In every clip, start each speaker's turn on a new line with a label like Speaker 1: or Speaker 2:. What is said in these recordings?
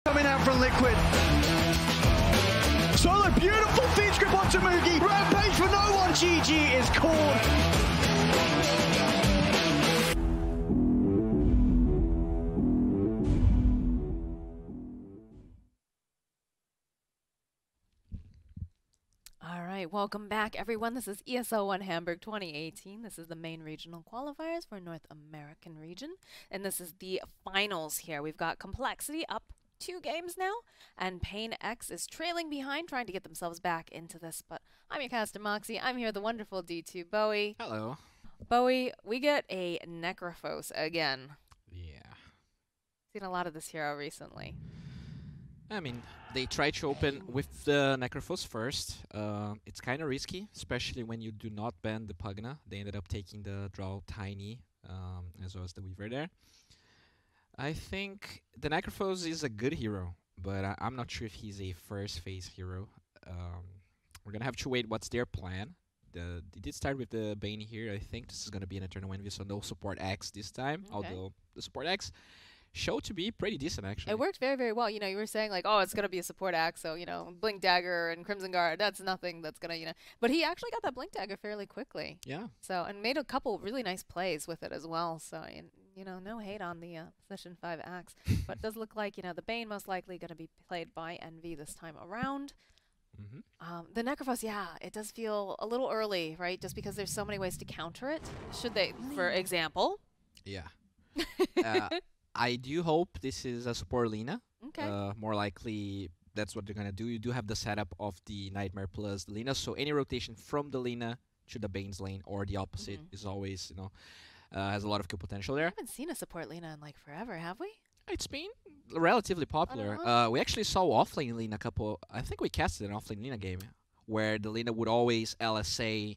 Speaker 1: Coming out from Liquid. Solo, beautiful feed grip onto Mugi. Rampage for no one. GG is called.
Speaker 2: All right, welcome back, everyone. This is ESL One Hamburg 2018. This is the main regional qualifiers for North American region, and this is the finals here. We've got compLexity up 2 games now, and paiN is trailing behind, trying to get themselves back into this. But I'm your caster, Moxie. I'm here with the wonderful D2 Bowie.
Speaker 3: Hello.
Speaker 2: Bowie, we get a Necrophos again.
Speaker 3: Yeah.
Speaker 2: Seen a lot of this hero recently.
Speaker 3: I mean, they tried to open with the Necrophos first. It's kind of risky, especially when you do not ban the Pugna. They ended up taking the draw tiny, as well as the Weaver there. I think the Necrophos is a good hero, but I'm not sure if he's a first phase hero. We're going to have to wait what's their plan. They did start with the baiN here. I think this is going to be an eternal win, so no support X this time, although the support X showed to be pretty decent, actually.
Speaker 2: It worked very, very well. You know, you were saying, like, oh, it's going to be a support act, so, you know, Blink Dagger and Crimson Guard, that's nothing that's going to, you know. But he actually got that Blink Dagger fairly quickly.
Speaker 3: Yeah.
Speaker 2: So, and made a couple really nice plays with it as well. So, you know, no hate on the Session 5 axe. But it does look like, you know, the baiN most likely going to be played by Envy this time around. The Necrophos, yeah, it does feel a little early, right? Just because there's so many ways to counter it. Should they, for example?
Speaker 3: Yeah. I do hope this is a support Lina.
Speaker 2: Okay.
Speaker 3: More likely, that's what they're going to do. You do have the setup of the Nightmare plus the Lina, so any rotation from the Lina to the baiN's lane or the opposite is always, you know, has a lot of kill potential there.
Speaker 2: I haven't seen a support Lina in, like, forever, have we?
Speaker 3: It's been relatively popular. We actually saw offlane Lina I think we casted an offlane Lina game where the Lina would always LSA.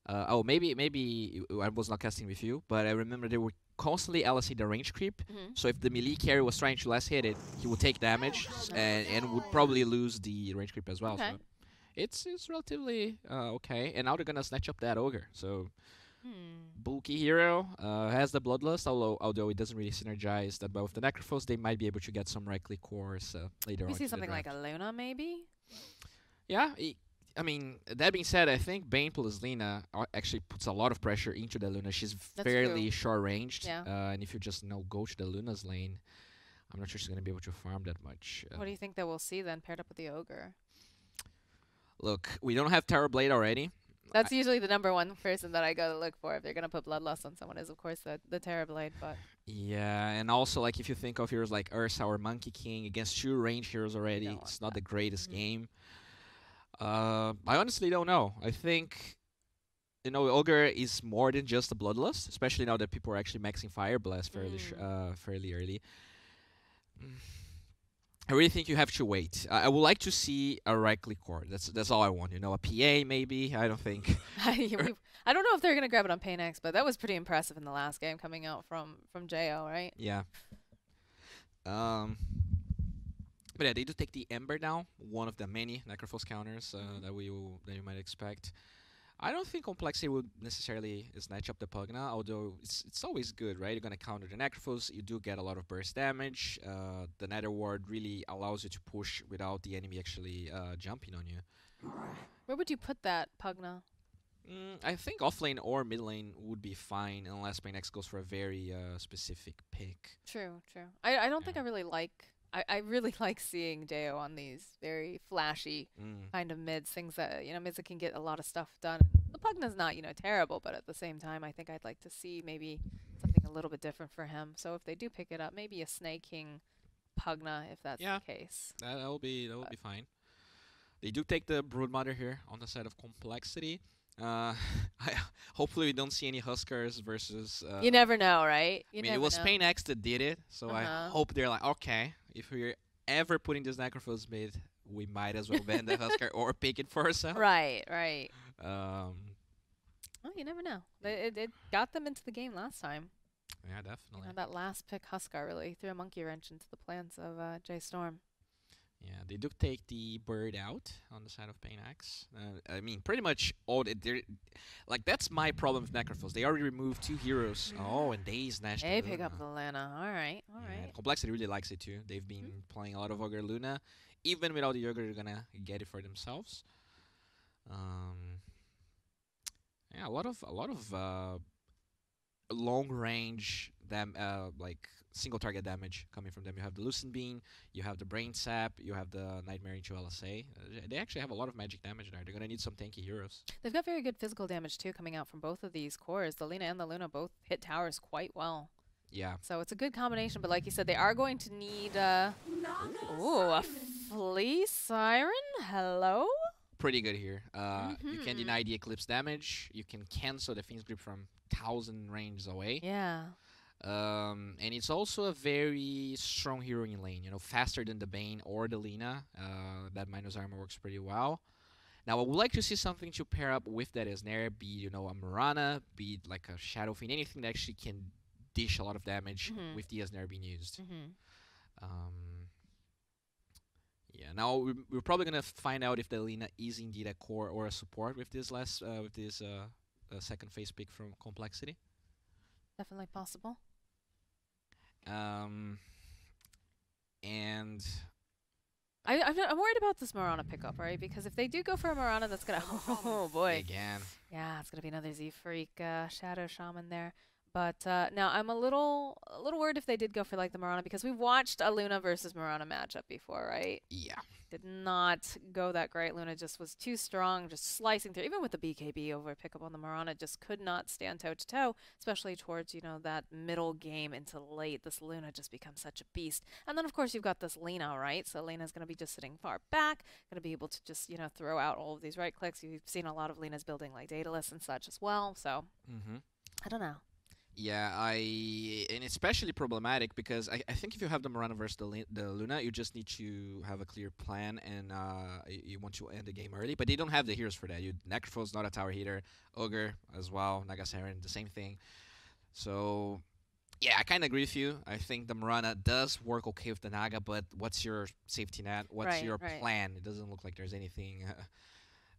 Speaker 3: Oh, maybe I was not casting with you, but I remember they were constantly LSA the range creep. So if the melee carry was trying to last hit it, he would take damage and would probably lose the range creep as well.
Speaker 2: Okay.
Speaker 3: So it's relatively okay. And now they're gonna snatch up that ogre. So bulky hero has the bloodlust, although it doesn't really synergize that well with the Necrophos. They might be able to get some right click cores later on.
Speaker 2: We see something like a Luna, maybe.
Speaker 3: Yeah. I mean, that being said, I think baiN plus Lina actually puts a lot of pressure into the Luna. She's fairly short-ranged, and if you just go to the Luna's lane, I'm not sure she's going to be able to farm that much.
Speaker 2: What do you think that we'll see then, paired up with the Ogre?
Speaker 3: Look, we don't have Terrorblade already.
Speaker 2: That's usually the #1 person that I go to look for if they're going to put Bloodlust on someone, is, of course, the Terrorblade. But
Speaker 3: yeah, and also, like, if you think of heroes like Ursa or Monkey King against 2 range heroes already, it's not the greatest game. I honestly don't know. I think, you know, Ogre is more than just a Bloodlust, especially now that people are actually maxing Fire Blast fairly early. I really think you have to wait. I would like to see a right click core. That's all I want. You know, a PA maybe. I don't think.
Speaker 2: I don't know if they're gonna grab it on paiN, but that was pretty impressive in the last game coming out from JO, right?
Speaker 3: Yeah. But yeah, they do take the Ember now, one of the many Necrophos counters that you might expect. I don't think compLexity would necessarily snatch up the Pugna, although it's always good, right? You're going to counter the Necrophos, you do get a lot of burst damage. The Nether Ward really allows you to push without the enemy actually jumping on you.
Speaker 2: Where would you put that Pugna?
Speaker 3: I think offlane or mid lane would be fine, unless paiN goes for a very specific pick.
Speaker 2: True. I don't think I really like... I really like seeing Deo on these very flashy kind of mids, things that, you know, mids that can get a lot of stuff done. The Pugna's not, you know, terrible, but at the same time, I think I'd like to see maybe something a little bit different for him. So if they do pick it up, maybe a Snake King Pugna, if that's the case.
Speaker 3: That will be fine. They do take the Broodmother here on the side of compLexity. Hopefully we don't see any Huskers versus...
Speaker 2: you never know, right?
Speaker 3: I mean, it was paiN that did it, so I hope they're like, okay, if we're ever putting this Necrophos mid, we might as well ban the Husker or pick it for ourselves.
Speaker 2: Right. Well, you never know. It got them into the game last time.
Speaker 3: Yeah, definitely.
Speaker 2: You know, that last pick Huskar really threw a monkey wrench into the plans of J Storm.
Speaker 3: Yeah, they do take the bird out on the side of paiN. I mean, pretty much all they're like that's my problem with Necrophils. They already removed 2 heroes. Oh, and they snatched
Speaker 2: They
Speaker 3: the
Speaker 2: pick
Speaker 3: Luna.
Speaker 2: up the Luna. All right, all
Speaker 3: Yeah,
Speaker 2: right.
Speaker 3: and compLexity really likes it too. They've been playing a lot of Ogre Luna. Even without the Ogre, they're gonna get it for themselves. Yeah, a lot of long range like single target damage coming from them. You have the Lucent Beam, you have the Brain Sap, you have the Nightmare into LSA. They actually have a lot of magic damage there. They're gonna need some tanky heroes.
Speaker 2: They've got very good physical damage too coming out from both of these cores. The Lina and the Luna both hit towers quite well.
Speaker 3: Yeah.
Speaker 2: So it's a good combination, but like you said, they are going to need ooh, a Flea Siren? Hello?
Speaker 3: Pretty good here. You can deny the Eclipse damage. You can cancel the Fiend's Grip from 1,000 range away.
Speaker 2: Yeah.
Speaker 3: And it's also a very strong hero in lane. You know, faster than the Bane or the Lina. That minus armor works pretty well. Now, I would like to see something to pair up with that Snare, be you know a Mirana, be like a Shadow Fiend, anything that actually can dish a lot of damage with the Snare being used. Yeah. Now we're probably gonna find out if the Lina is indeed a core or a support with this second phase pick from compLexity.
Speaker 2: Definitely possible.
Speaker 3: And
Speaker 2: I'm worried about this Mirana pickup, right? Because if they do go for a Mirana, that's gonna oh boy.
Speaker 3: again,
Speaker 2: Yeah, it's gonna be another Z Freak Shadow Shaman there. But now I'm a little worried if they did go for like the Mirana, because we watched a Luna versus Mirana matchup before, right?
Speaker 3: yeah.
Speaker 2: Did not go that great. Luna just was too strong, just slicing through. Even with the BKB over pickup on the Mirana, just could not stand toe to toe, especially towards, you know, that middle game into late. This Luna just becomes such a beast. And then, of course, you've got this Lina, right? So Lina's going to be just sitting far back, going to be able to just, you know, throw out all of these right clicks. You've seen a lot of Linas building like Daedalus and such as well. So, I don't know.
Speaker 3: Yeah, and it's especially problematic because I think if you have the Mirana versus the Luna, you just need to have a clear plan and you want to end the game early. But they don't have the heroes for that. Necrophil's not a tower hitter, Ogre as well, Nagasarin, the same thing. So yeah, I kind of agree with you. I think the Mirana does work okay with the Naga, but what's your safety net? What's your plan? It doesn't look like there's anything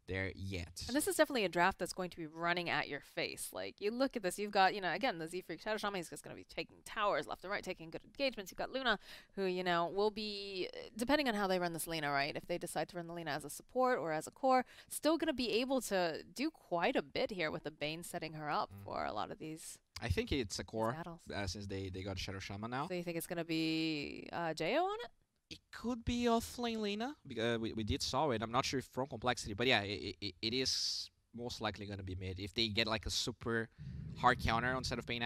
Speaker 3: there yet.
Speaker 2: And this is definitely a draft that's going to be running at your face. Like, you look at this, you've got, you know, again, the Z-Freak Shadow Shaman is just going to be taking towers left and right, taking good engagements. You've got Luna, who, you know, will be, depending on how they run this Lina, right? If they decide to run the Lina as a support or as a core, still going to be able to do quite a bit here with the Bane setting her up for a lot of these.
Speaker 3: I think it's a core, since they got Shadow Shaman now.
Speaker 2: So you think it's going to be Jo on it?
Speaker 3: It could be offlane Lina, because we did saw it. I'm not sure if from compLexity, but yeah, it is most likely going to be mid. If they get like a super hard counter on set of paiN,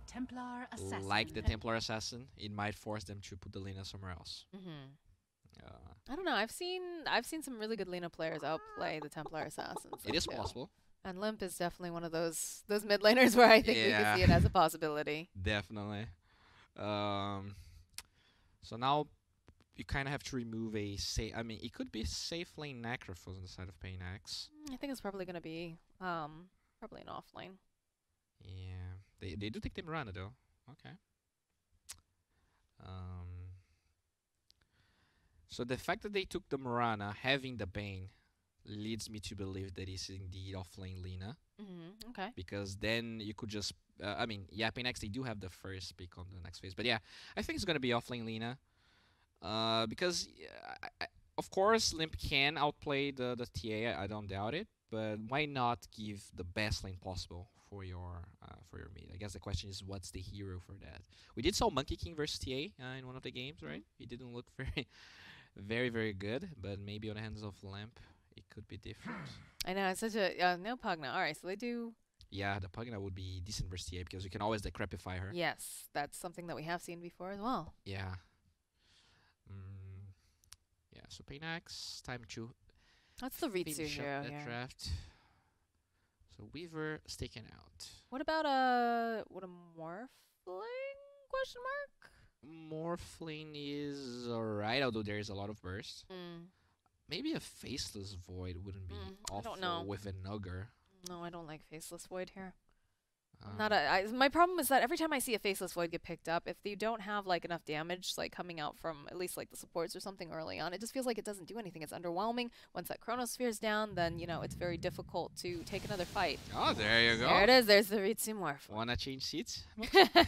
Speaker 4: Templar Assassin.
Speaker 3: like the Templar Assassin, it might force them to put the Lina somewhere else.
Speaker 2: I don't know. I've seen some really good Lina players outplay the Templar Assassins.
Speaker 3: It is possible.
Speaker 2: And Limp is definitely one of those mid laners where I think we can see it as a possibility.
Speaker 3: Definitely. So now you kind of have to remove a safe. I mean, it could be safe lane Necrophils on the side of paiN.
Speaker 2: I think it's probably going to be probably an off lane.
Speaker 3: Yeah, they do take the Mirana though. Okay. So the fact that they took the Mirana, having the Bane, leads me to believe that it's indeed offlane Lina.
Speaker 2: Okay.
Speaker 3: Because then you could just, I mean, yeah, paiN, they do have the first pick on the next phase. But yeah, I think it's going to be offlane Lina. Because, of course, Limp can outplay the TA, I don't doubt it. But why not give the best lane possible for your mid? I guess the question is, what's the hero for that? We did saw Monkey King versus TA in one of the games, right? He didn't look very, very good. But maybe on the hands of Limp, it could be different.
Speaker 2: I know, it's such a no Pugna. All right, so they do.
Speaker 3: Yeah, the Pugna would be decent versus TA because you can always decrepify her.
Speaker 2: Yes, that's something that we have seen before as well.
Speaker 3: Yeah. Yeah, so paiN, time to
Speaker 2: That's the Ritsu hero
Speaker 3: that
Speaker 2: here.
Speaker 3: draft. So Weaver sticking out.
Speaker 2: What about a Morphling? Question mark.
Speaker 3: Morphling is alright, although there is a lot of burst. Maybe a Faceless Void wouldn't be awful with an Ogre.
Speaker 2: No, I don't like Faceless Void here. My problem is that every time I see a Faceless Void get picked up, if you don't have like enough damage like coming out from at least like the supports or something early on, it just feels like it doesn't do anything. It's underwhelming. Once that Chronosphere's down, then you know it's very difficult to take another fight.
Speaker 3: Oh, there you go.
Speaker 2: There it is. There's the Ritsu Morph.
Speaker 3: Wanna change seats?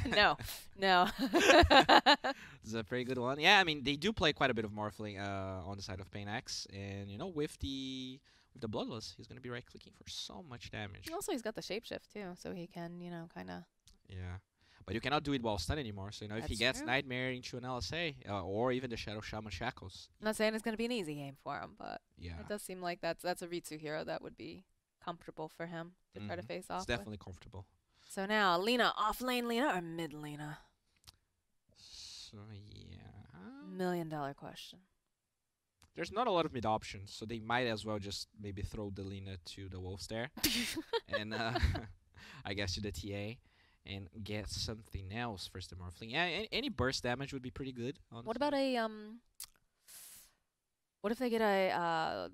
Speaker 2: No, no.
Speaker 3: It's a pretty good one. Yeah, I mean they do play quite a bit of Morphling on the side of paiN X, and you know with the Bloodless, he's gonna be right clicking for so much damage.
Speaker 2: Also, he's got the shapeshift too, so he can kind of.
Speaker 3: Yeah, but you cannot do it while stunned anymore. So if he gets Nightmare into an LSA or even the Shadow Shaman Shackles.
Speaker 2: I'm not saying it's gonna be an easy game for him, but
Speaker 3: yeah,
Speaker 2: it does seem like that's a Ritsu hero that would be comfortable for him to try to face off.
Speaker 3: It's definitely comfortable.
Speaker 2: So now Lina, off lane Lina or mid Lina?
Speaker 3: So yeah,
Speaker 2: $1 million question.
Speaker 3: There's not a lot of mid options, so they might as well just maybe throw the Lina to the Wolf's there, and I guess to the TA, and get something else first the Morphling. Yeah, any burst damage would be pretty good. Honestly.
Speaker 2: What about a What if they get a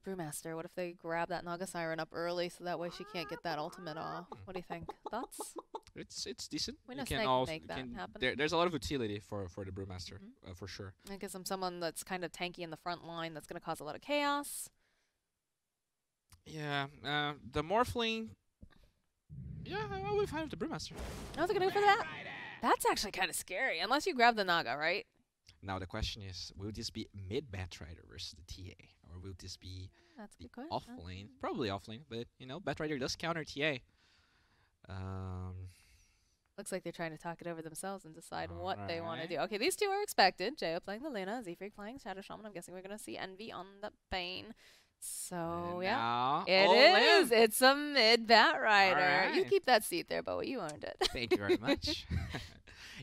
Speaker 2: Brewmaster? What if they grab that Naga Siren up early so that way she can't get that ultimate off? What do you think? Thoughts?
Speaker 3: It's decent.
Speaker 2: We know Snake can make that happen.
Speaker 3: There's a lot of utility for the Brewmaster, for sure.
Speaker 2: I guess I'm someone that's kind of tanky in the front line that's going to cause a lot of chaos.
Speaker 3: Yeah, the Morphling. Yeah, I'll be fine with the Brewmaster.
Speaker 2: How's it going to go for that? That's actually kind of scary, unless you grab the Naga, right?
Speaker 3: Now the question is, will this be mid Batrider versus the TA, or will this be the off lane? Probably off lane, but you know, Batrider does counter TA.
Speaker 2: Looks like they're trying to talk it over themselves and decide what they want to do. Okay, these two are expected. Jo playing the Luna, Z-Freak playing Shadow Shaman. I'm guessing we're going to see Envy on the paiN. So, yeah. It is. It's a mid Batrider. You keep that seat there, Boa. You earned it.
Speaker 3: Thank you very much.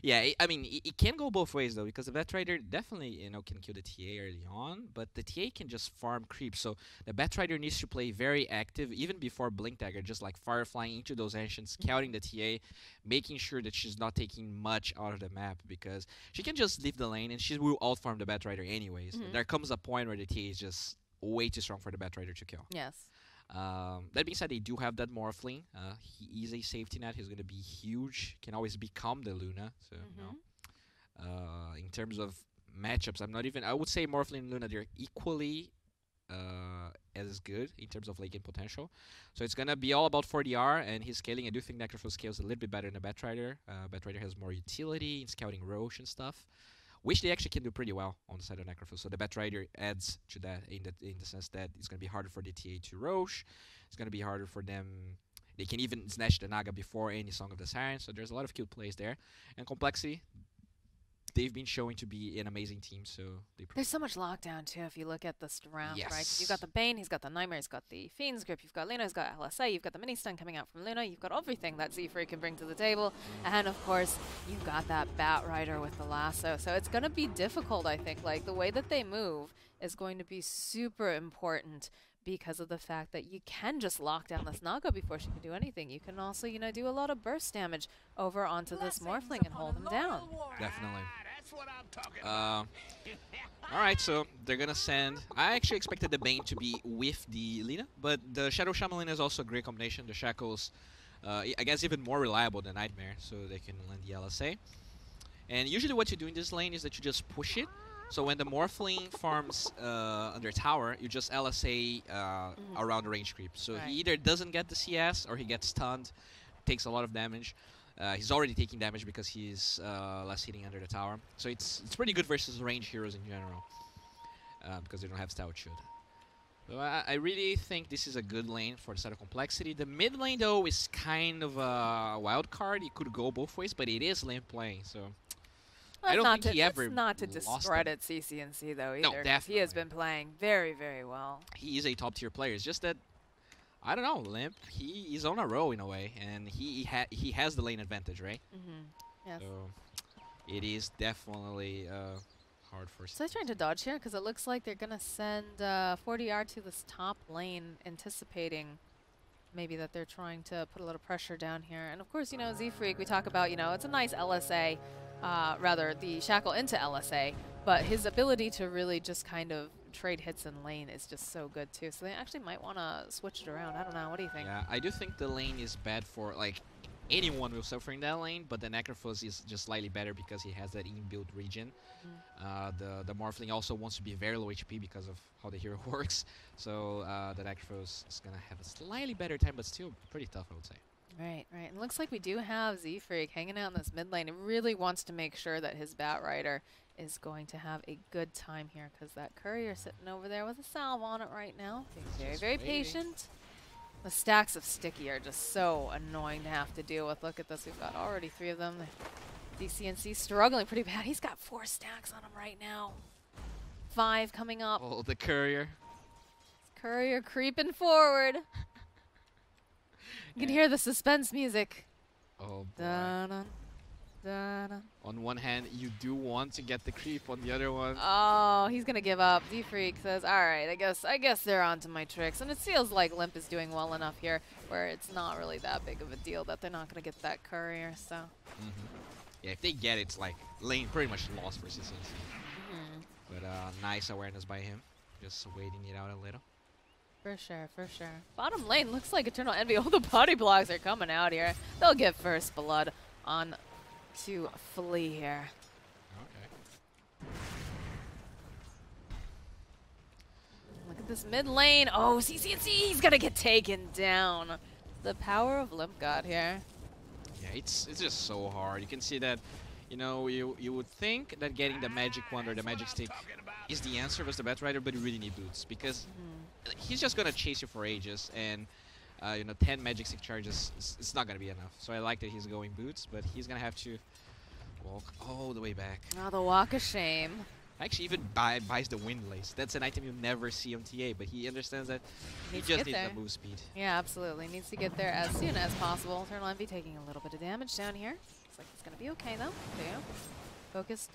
Speaker 3: Yeah, I mean, it can go both ways, though, because the Batrider definitely, you know, can kill the TA early on, but the TA can just farm creep. So the Batrider needs to play very active, even before Blink Dagger, just like fireflying into those ancients, scouting the TA, making sure that she's not taking much out of the map, because she can just leave the lane, and she will out-farm the Batrider anyways. There comes a point where the TA is just way too strong for the Batrider to kill.
Speaker 2: Yes.
Speaker 3: That being said, they do have that Morphling. He is a safety net. He's going to be huge. Can always become the Luna. So, you know, in terms of matchups, I would say Morphling and Luna, they're equally as good in terms of late game potential. So it's going to be all about 4DR and his scaling. I do think Necrophil scales a little bit better than the Batrider. Batrider has more utility in scouting Roche and stuff, which they actually can do pretty well on the side of Necrophil. So the Batrider adds to that in the sense that it's going to be harder for the TA to Roche. It's going to be harder for them. They can even snatch the Naga before any Song of the Siren. So there's a lot of cute plays there. And compLexity, they've been showing to be an amazing team. So
Speaker 2: there's so much lockdown too if you look at this round,
Speaker 3: yes.
Speaker 2: right? You've got the baiN, he's got the Nightmare, he's got the Fiend's Grip, you've got Luna, he's got LSA, you've got the mini stun coming out from Luna, you've got everything that Z-Freak can bring to the table, and of course you've got that Batrider with the lasso. So it's gonna be difficult, I think. Like the way that they move is going to be super important, because of the fact that you can just lock down this Naga before she can do anything. You can also, you know, do a lot of burst damage over onto this Morphling and hold him down.
Speaker 3: Definitely. Alright, so they're gonna send... I actually expected the baiN to be with the Lina, but the Shadow Shaman Lina is also a great combination. The Shackles, I guess, even more reliable than Nightmare, so they can land the LSA. And usually what you do in this lane is that you just push it. So when the Morphling farms under tower, you just LSA around the range creep. So he either doesn't get the CS or he gets stunned, takes a lot of damage. He's already taking damage because he's less hitting under the tower. So it's pretty good versus range heroes in general, because they don't have Stout Shield. So I really think this is a good lane for the side of compLexity. The mid lane, though, is kind of a wild card. It could go both ways, but it is lane playing, so... I don't think he ever
Speaker 2: not to discredit CCNC, though, either.
Speaker 3: No, definitely.
Speaker 2: He has been playing very, very well.
Speaker 3: He is a top-tier player. It's just that, I don't know, Limp, he is on a roll in a way, and he has the lane advantage, right?
Speaker 2: Yes.
Speaker 3: So it is definitely hard for...
Speaker 2: So he's trying to dodge here, because it looks like they're going to send 4DR to this top lane, anticipating maybe that they're trying to put a little pressure down here. And of course, you know, Z-Freak, we talk about, you know, it's a nice LSA, rather the Shackle into LSA, but his ability to really just kind of trade hits in lane is just so good too. So they actually might want to switch it around. I don't know. What do you think?
Speaker 3: Yeah, I do think the lane is bad for, like, anyone will suffer in that lane, but the Necrophos is just slightly better because he has that inbuilt regen. The Morphling also wants to be very low HP because of how the hero works, so the Necrophos is gonna have a slightly better time, but still pretty tough, I would say.
Speaker 2: Right, right. And looks like we do have Z-Freak hanging out in this mid lane. He really wants to make sure that his Bat Rider is going to have a good time here, because that courier sitting over there with a salve on it right now. Being very, very patient. The stacks of sticky are just so annoying to have to deal with. Look at this. We've got already 3 of them. DCNC struggling pretty bad. He's got 4 stacks on him right now. 5 coming up.
Speaker 3: Oh, the courier.
Speaker 2: Courier creeping forward. You can hear the suspense music.
Speaker 3: Oh, boy.
Speaker 2: Dun-dun, dun-dun.
Speaker 3: On one hand, you do want to get the creep. On the other one,
Speaker 2: Oh, he's gonna give up. D-Freak says, "All right, I guess they're onto my tricks." And it feels like Limp is doing well enough here, where it's not really that big of a deal that they're not gonna get that courier. So.
Speaker 3: yeah, if they get it, it's like lane pretty much lost for CCNC. But nice awareness by him, just waiting it out a little.
Speaker 2: For sure, for sure. Bottom lane looks like Eternal Envy. Oh, the body blocks are coming out here. They'll get first blood on to Flea here.
Speaker 3: Okay.
Speaker 2: Look at this mid lane. Oh, CCNC, he's gonna get taken down. The power of Limp God here.
Speaker 3: Yeah, it's just so hard. You can see that, you know, you would think that getting the magic wand or the magic stick is the answer with the Bat Rider, but you really need boots because he's just gonna chase you for ages, and you know, 10 magic stick charges, it's not gonna be enough. So I like that he's going boots, but he's gonna have to walk all the way back.
Speaker 2: Oh, the walk of shame.
Speaker 3: Actually, even buys the windlace. That's an item you never see on TA, but he understands that he just needs the move speed.
Speaker 2: Yeah, absolutely. Needs to get there as soon as possible. Eternal Envy taking a little bit of damage down here. Looks like it's gonna be okay though. Theo focused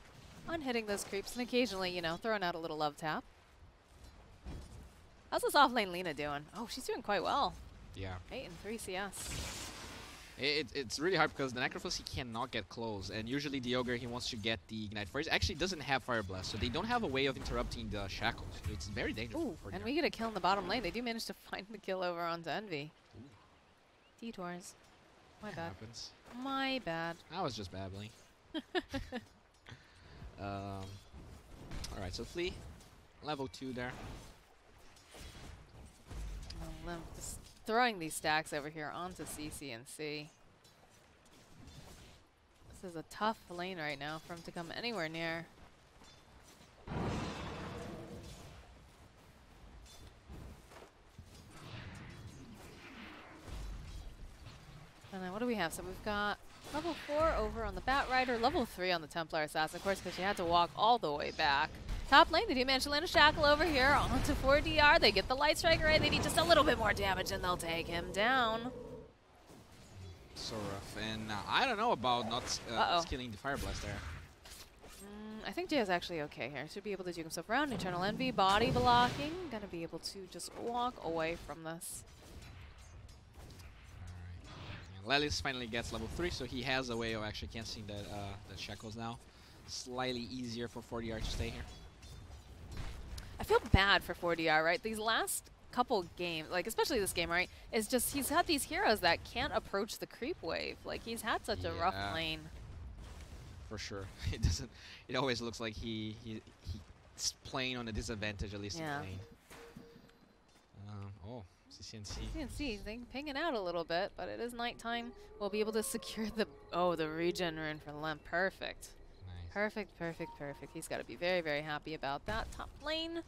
Speaker 2: on hitting those creeps and occasionally, you know, throwing out a little love tap. How's this off lane Lina doing? Oh, she's doing quite well.
Speaker 3: Yeah.
Speaker 2: 8 and 3 CS.
Speaker 3: It's really hard because the Necrophos, he cannot get close, and usually the Ogre, he wants to get the Ignite first. Actually doesn't have Fire Blast, so they don't have a way of interrupting the Shackles. It's very dangerous.
Speaker 2: Ooh, and we get a kill in the bottom lane. They do manage to find the kill over onto Envy. Detours. My bad.
Speaker 3: Happens.
Speaker 2: My bad.
Speaker 3: I was just babbling. Alright, so Flea, level 2 there.
Speaker 2: Oh, Limp just throwing these stacks over here onto CCNC. This is a tough lane right now for him to come anywhere near. And then what do we have? So we've got level 4 over on the Bat Rider, level 3 on the Templar Assassin, of course, because she had to walk all the way back. Top lane, they do manage to land a Shackle over here onto 4DR. They get the Light Strike right. They need just a little bit more damage and they'll take him down.
Speaker 3: So rough. And I don't know about not skilling the Fire Blast there.
Speaker 2: I think Jay's actually okay here. Should be able to juke himself around. Eternal Envy, body blocking. Gonna be able to just walk away from this.
Speaker 3: Alright. Lelis finally gets level 3, so he has a way of actually canceling the Shackles now. Slightly easier for 4DR to stay here.
Speaker 2: I feel bad for 4DR, right? These last couple games, like especially this game, right, is just he's had these heroes that can't approach the creep wave. Like he's had such a rough lane.
Speaker 3: For sure. It always looks like he's playing on a disadvantage, at least in the lane. Oh, CCNC.
Speaker 2: CCNC, they're pinging out a little bit, but it is nighttime. We'll be able to secure the regen rune for Limp. Perfect.
Speaker 3: Nice.
Speaker 2: Perfect, perfect, perfect. He's got to be very, very happy about that. Top lane.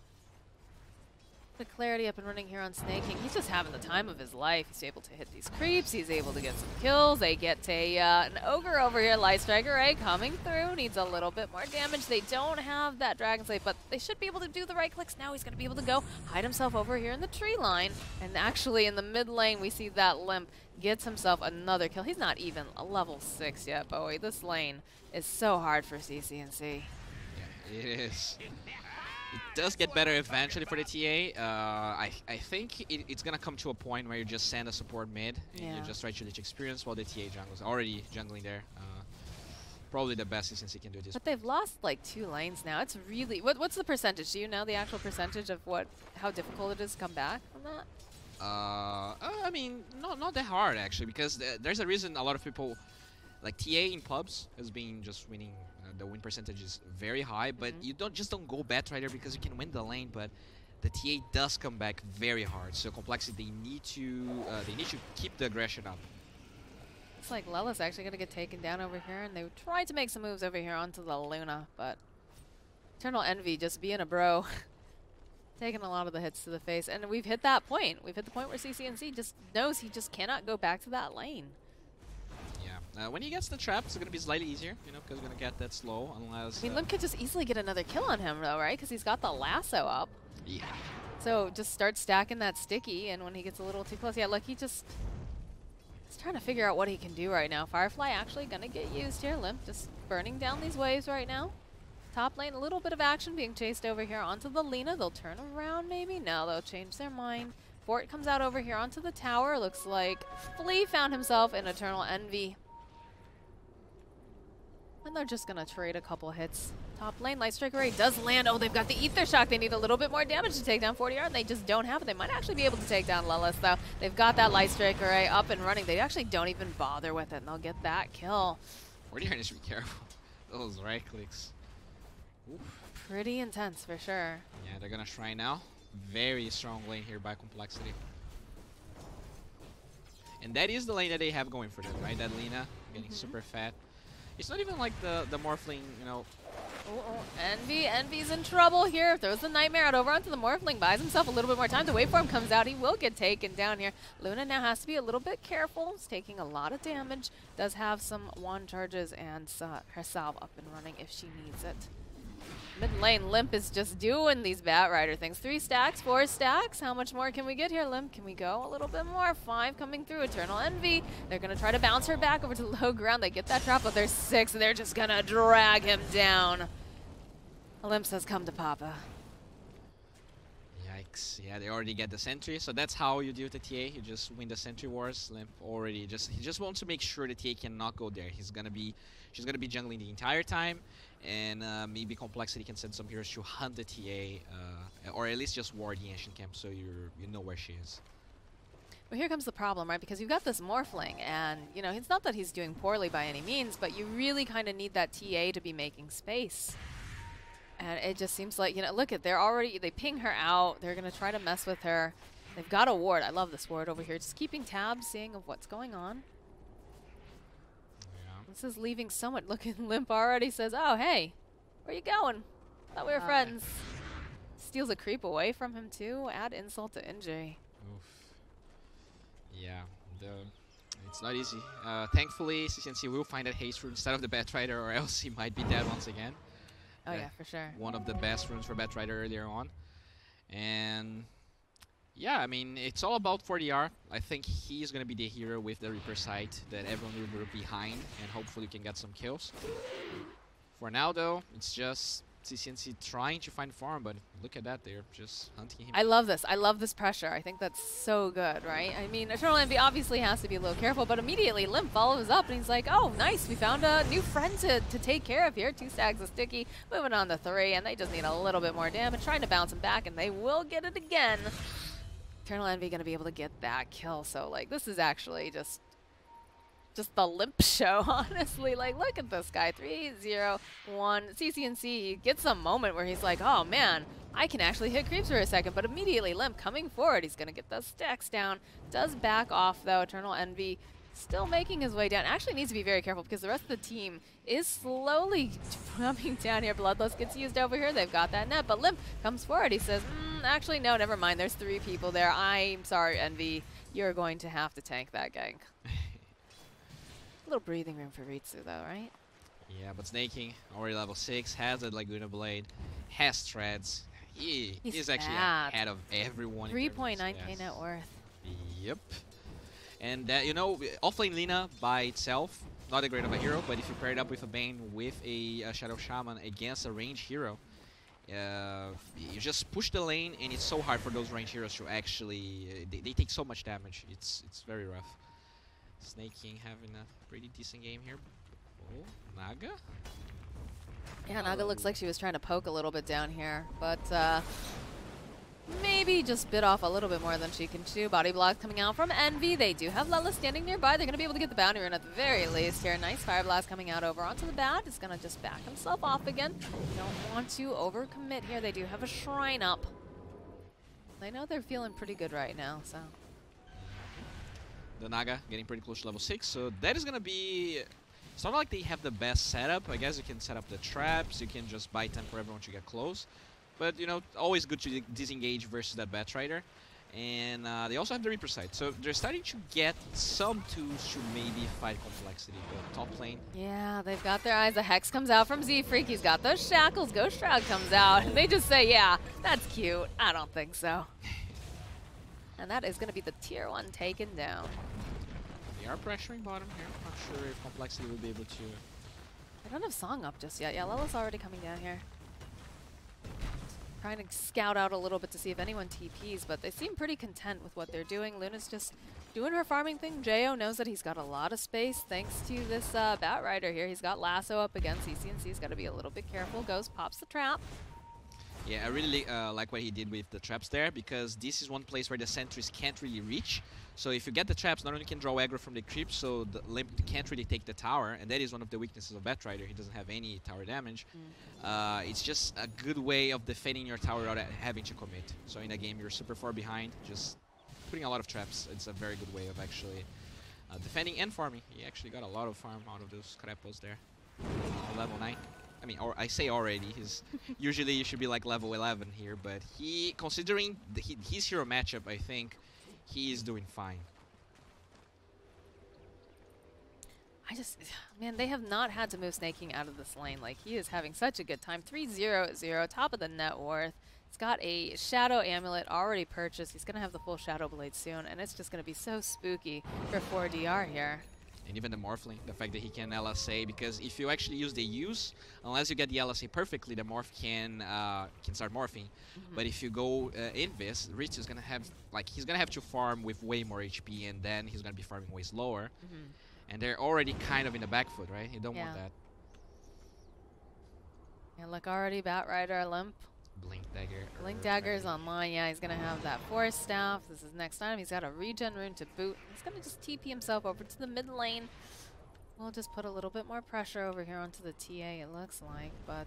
Speaker 2: The clarity up and running here on Snaking. He's just having the time of his life. He's able to hit these creeps. He's able to get some kills. They get an Ogre over here. Light Striker Ray coming through. Needs a little bit more damage. They don't have that Dragon Slave, but they should be able to do the right clicks. Now he's going to be able to go hide himself over here in the tree line. And actually in the mid lane, we see that Limp gets himself another kill. He's not even a level 6 yet, Bowie. This lane is so hard for CCNC.
Speaker 3: Yeah, it is. It does get better eventually for the TA. I think it's gonna come to a point where you just send a support mid and you just try to leech experience while the TA jungles already jungling there. Probably the best since he can do this.
Speaker 2: But they've lost like 2 lanes now. It's really what's the percentage? Do you know the actual percentage of how difficult it is to come back from that?
Speaker 3: I mean, not that hard actually, because there's a reason a lot of people, like TA in pubs, has been just winning. The win percentage is very high, but you don't go Batrider because you can win the lane, but the TA does come back very hard. So compLexity, they need to keep the aggression up.
Speaker 2: It's like Lella's actually gonna get taken down over here, and they tried to make some moves over here onto the Luna, but Eternal Envy just being a bro. Taking a lot of the hits to the face, and we've hit that point. We've hit the point where CCNC just knows he just cannot go back to that lane.
Speaker 3: Yeah, when he gets the trap, it's going to be slightly easier, you know, because he's going to get that slow, unless...
Speaker 2: I mean, Limp could just easily get another kill on him, though, right? Because he's got the lasso up.
Speaker 3: Yeah.
Speaker 2: So just start stacking that sticky, and when he gets a little too close, yeah, look, he's trying to figure out what he can do right now. Firefly actually going to get used here. Limp just burning down these waves right now. Top lane, a little bit of action being chased over here onto the Lina. They'll turn around maybe? No, they'll change their mind. Fort comes out over here onto the tower. Looks like Flea found himself in Eternal Envy. And they're just going to trade a couple hits. Top lane, Light Strike Array does land. Oh, they've got the Ether Shock. They need a little bit more damage to take down 40R, and they just don't have it. They might actually be able to take down Lilith, though. They've got that Light Strike Array up and running. They actually don't even bother with it, and they'll get that kill.
Speaker 3: 40R needs to be careful. Those right clicks. Oof.
Speaker 2: Pretty intense for sure.
Speaker 3: Yeah, they're gonna try now. Very strong lane here by compLexity. And that is the lane that they have going for them, right? That Lina getting super fat. It's not even like the Morphling, you know.
Speaker 2: Envy's in trouble here. Throws the Nightmare out over onto the Morphling. Buys himself a little bit more time. The waveform comes out. He will get taken down here. Luna now has to be a little bit careful. He's taking a lot of damage. Does have some wand charges and her salve up and running if she needs it. Mid lane, Limp is just doing these Batrider things. 3 stacks, 4 stacks. How much more can we get here, Limp? Can we go a little bit more? 5 coming through. Eternal Envy. They're going to try to bounce her back over to low ground. They get that trap, but there's 6, and they're just going to drag him down. Limp says, come to Papa.
Speaker 3: Yikes. Yeah, they already get the sentry, so that's how you deal with the TA. You just win the sentry wars. Limp already he just wants to make sure the TA cannot go there. She's gonna be jungling the entire time, and maybe compLexity can send some heroes to hunt the TA, or at least just ward the ancient camp so you know where she is.
Speaker 2: Well, here comes the problem, right? Because you've got this Morphling, and you know it's not that he's doing poorly by any means, but you really kind of need that TA to be making space. And it just seems like, you know, look at, they ping her out. They're going to try to mess with her. They've got a ward. I love this ward over here. Just keeping tabs, seeing of what's going on. Yeah. This is leaving so much. Look at Limp already says, oh, hey, where you going? Thought we were friends. Steals a creep away from him, too. Add insult to injury.
Speaker 3: Oof. Yeah, it's not easy. Thankfully, CCNC will find that haste rune instead of the Batrider, or else he might be dead once again.
Speaker 2: Oh yeah, for sure.
Speaker 3: One of the best runes for Batrider earlier on. And yeah, I mean, it's all about 40R. I think he's going to be the hero with the Reaper sight that everyone will be behind, and hopefully can get some kills. For now, though, it's just CCNC trying to find farm, but look at that, they're just hunting him.
Speaker 2: I love this. I love this pressure. I think that's so good, right? I mean, Eternal Envy obviously has to be a little careful, but immediately Limp follows up and he's like, oh, nice. We found a new friend to take care of here. 2 stacks of sticky, moving on to 3, and they just need a little bit more damage, trying to bounce him back, and they will get it again. Eternal Envy going to be able to get that kill. So, like, this is actually just the Limp show, honestly. Like, look at this guy. 3-0-1. CCNC gets a moment where he's like, oh, man, I can actually hit creeps for a second. But immediately, Limp coming forward. He's going to get those stacks down. Does back off, though. Eternal Envy still making his way down. Actually needs to be very careful because the rest of the team is slowly coming down here. Bloodlust gets used over here. They've got that net. But Limp comes forward. He says, actually, no, never mind. There's 3 people there. I'm sorry, Envy. You're going to have to tank that gank. Little breathing room for Ritsu, though, right?
Speaker 3: Yeah, but Snaking, already level 6, has a Laguna Blade, has Treads. He is actually ahead of everyone.
Speaker 2: 3.9k net worth.
Speaker 3: Yep. And you know, offlane Lina by itself, not that great of a hero, but if you pair it up with a paiN with a Shadow Shaman against a range hero, you just push the lane, and it's so hard for those range heroes to actually, they take so much damage. It's very rough. Snaking having a pretty decent game here. Oh, Naga?
Speaker 2: Yeah, Naga looks like she was trying to poke a little bit down here, but maybe just bit off a little bit more than she can chew. Body block coming out from Envy. They do have Lella standing nearby. They're going to be able to get the bounty rune at the very least here. Nice Fire Blast coming out over onto the bat. It's going to just back himself off again. Don't want to overcommit here. They do have a shrine up. They know they're feeling pretty good right now, so.
Speaker 3: The Naga getting pretty close to level 6, so that is going to be... It's not like they have the best setup. I guess you can set up the traps, you can just buy time for everyone to get close. But, you know, always good to disengage versus that Batrider. And they also have the Reaper side, so they're starting to get some tools to maybe fight compLexity. But top lane.
Speaker 2: Yeah, they've got their eyes. The Hex comes out from Z-Freak. He's got those shackles. Ghost Shroud comes out. And they just say, yeah, that's cute. I don't think so. And that is going to be the tier 1 taken down.
Speaker 3: They are pressuring bottom here. Not sure if compLexity will be able to...
Speaker 2: I don't have Song up just yet. Yeah, Lella's already coming down here. Trying to scout out a little bit to see if anyone TPs, but they seem pretty content with what they're doing. Luna's just doing her farming thing. Jo knows that he's got a lot of space thanks to this Batrider here. He's got Lasso up against CCNC's got to be a little bit careful. Goes, pops the trap.
Speaker 3: Yeah, I really like what he did with the traps there, because this is one place where the sentries can't really reach. So if you get the traps, not only can draw aggro from the creeps, so the Limp can't really take the tower, and that is one of the weaknesses of Batrider. He doesn't have any tower damage. It's just a good way of defending your tower without having to commit. So in a game you're super far behind, just putting a lot of traps. It's a very good way of actually defending and farming. He actually got a lot of farm out of those Krepos there. Level 9. I mean, or I say already, he's usually you should be like level 11 here, but he, considering his hero matchup, I think he is doing fine.
Speaker 2: Man, they have not had to move Snake King out of this lane. Like, he is having such a good time. 3-0-0, top of the net worth. He's got a Shadow Amulet already purchased. He's going to have the full Shadow Blade soon, and it's just going to be so spooky for 4DR here.
Speaker 3: And even the Morphling, the fact that he can LSA, because if you actually use the use, unless you get the LSA perfectly, the Morph can start morphing. But if you go Invis, Rich is gonna have, like, he's gonna have to farm with way more HP, and then he's gonna be farming way slower. And they're already kind of in the back foot, right? You don't want that.
Speaker 2: Yeah, look, already Batrider limp.
Speaker 3: Blink Dagger.
Speaker 2: Blink Dagger is online. Yeah, he's going to have that Force Staff. This is next time. He's got a regen rune to boot. He's going to just TP himself over to the mid lane. We'll just put a little bit more pressure over here onto the TA, it looks like. But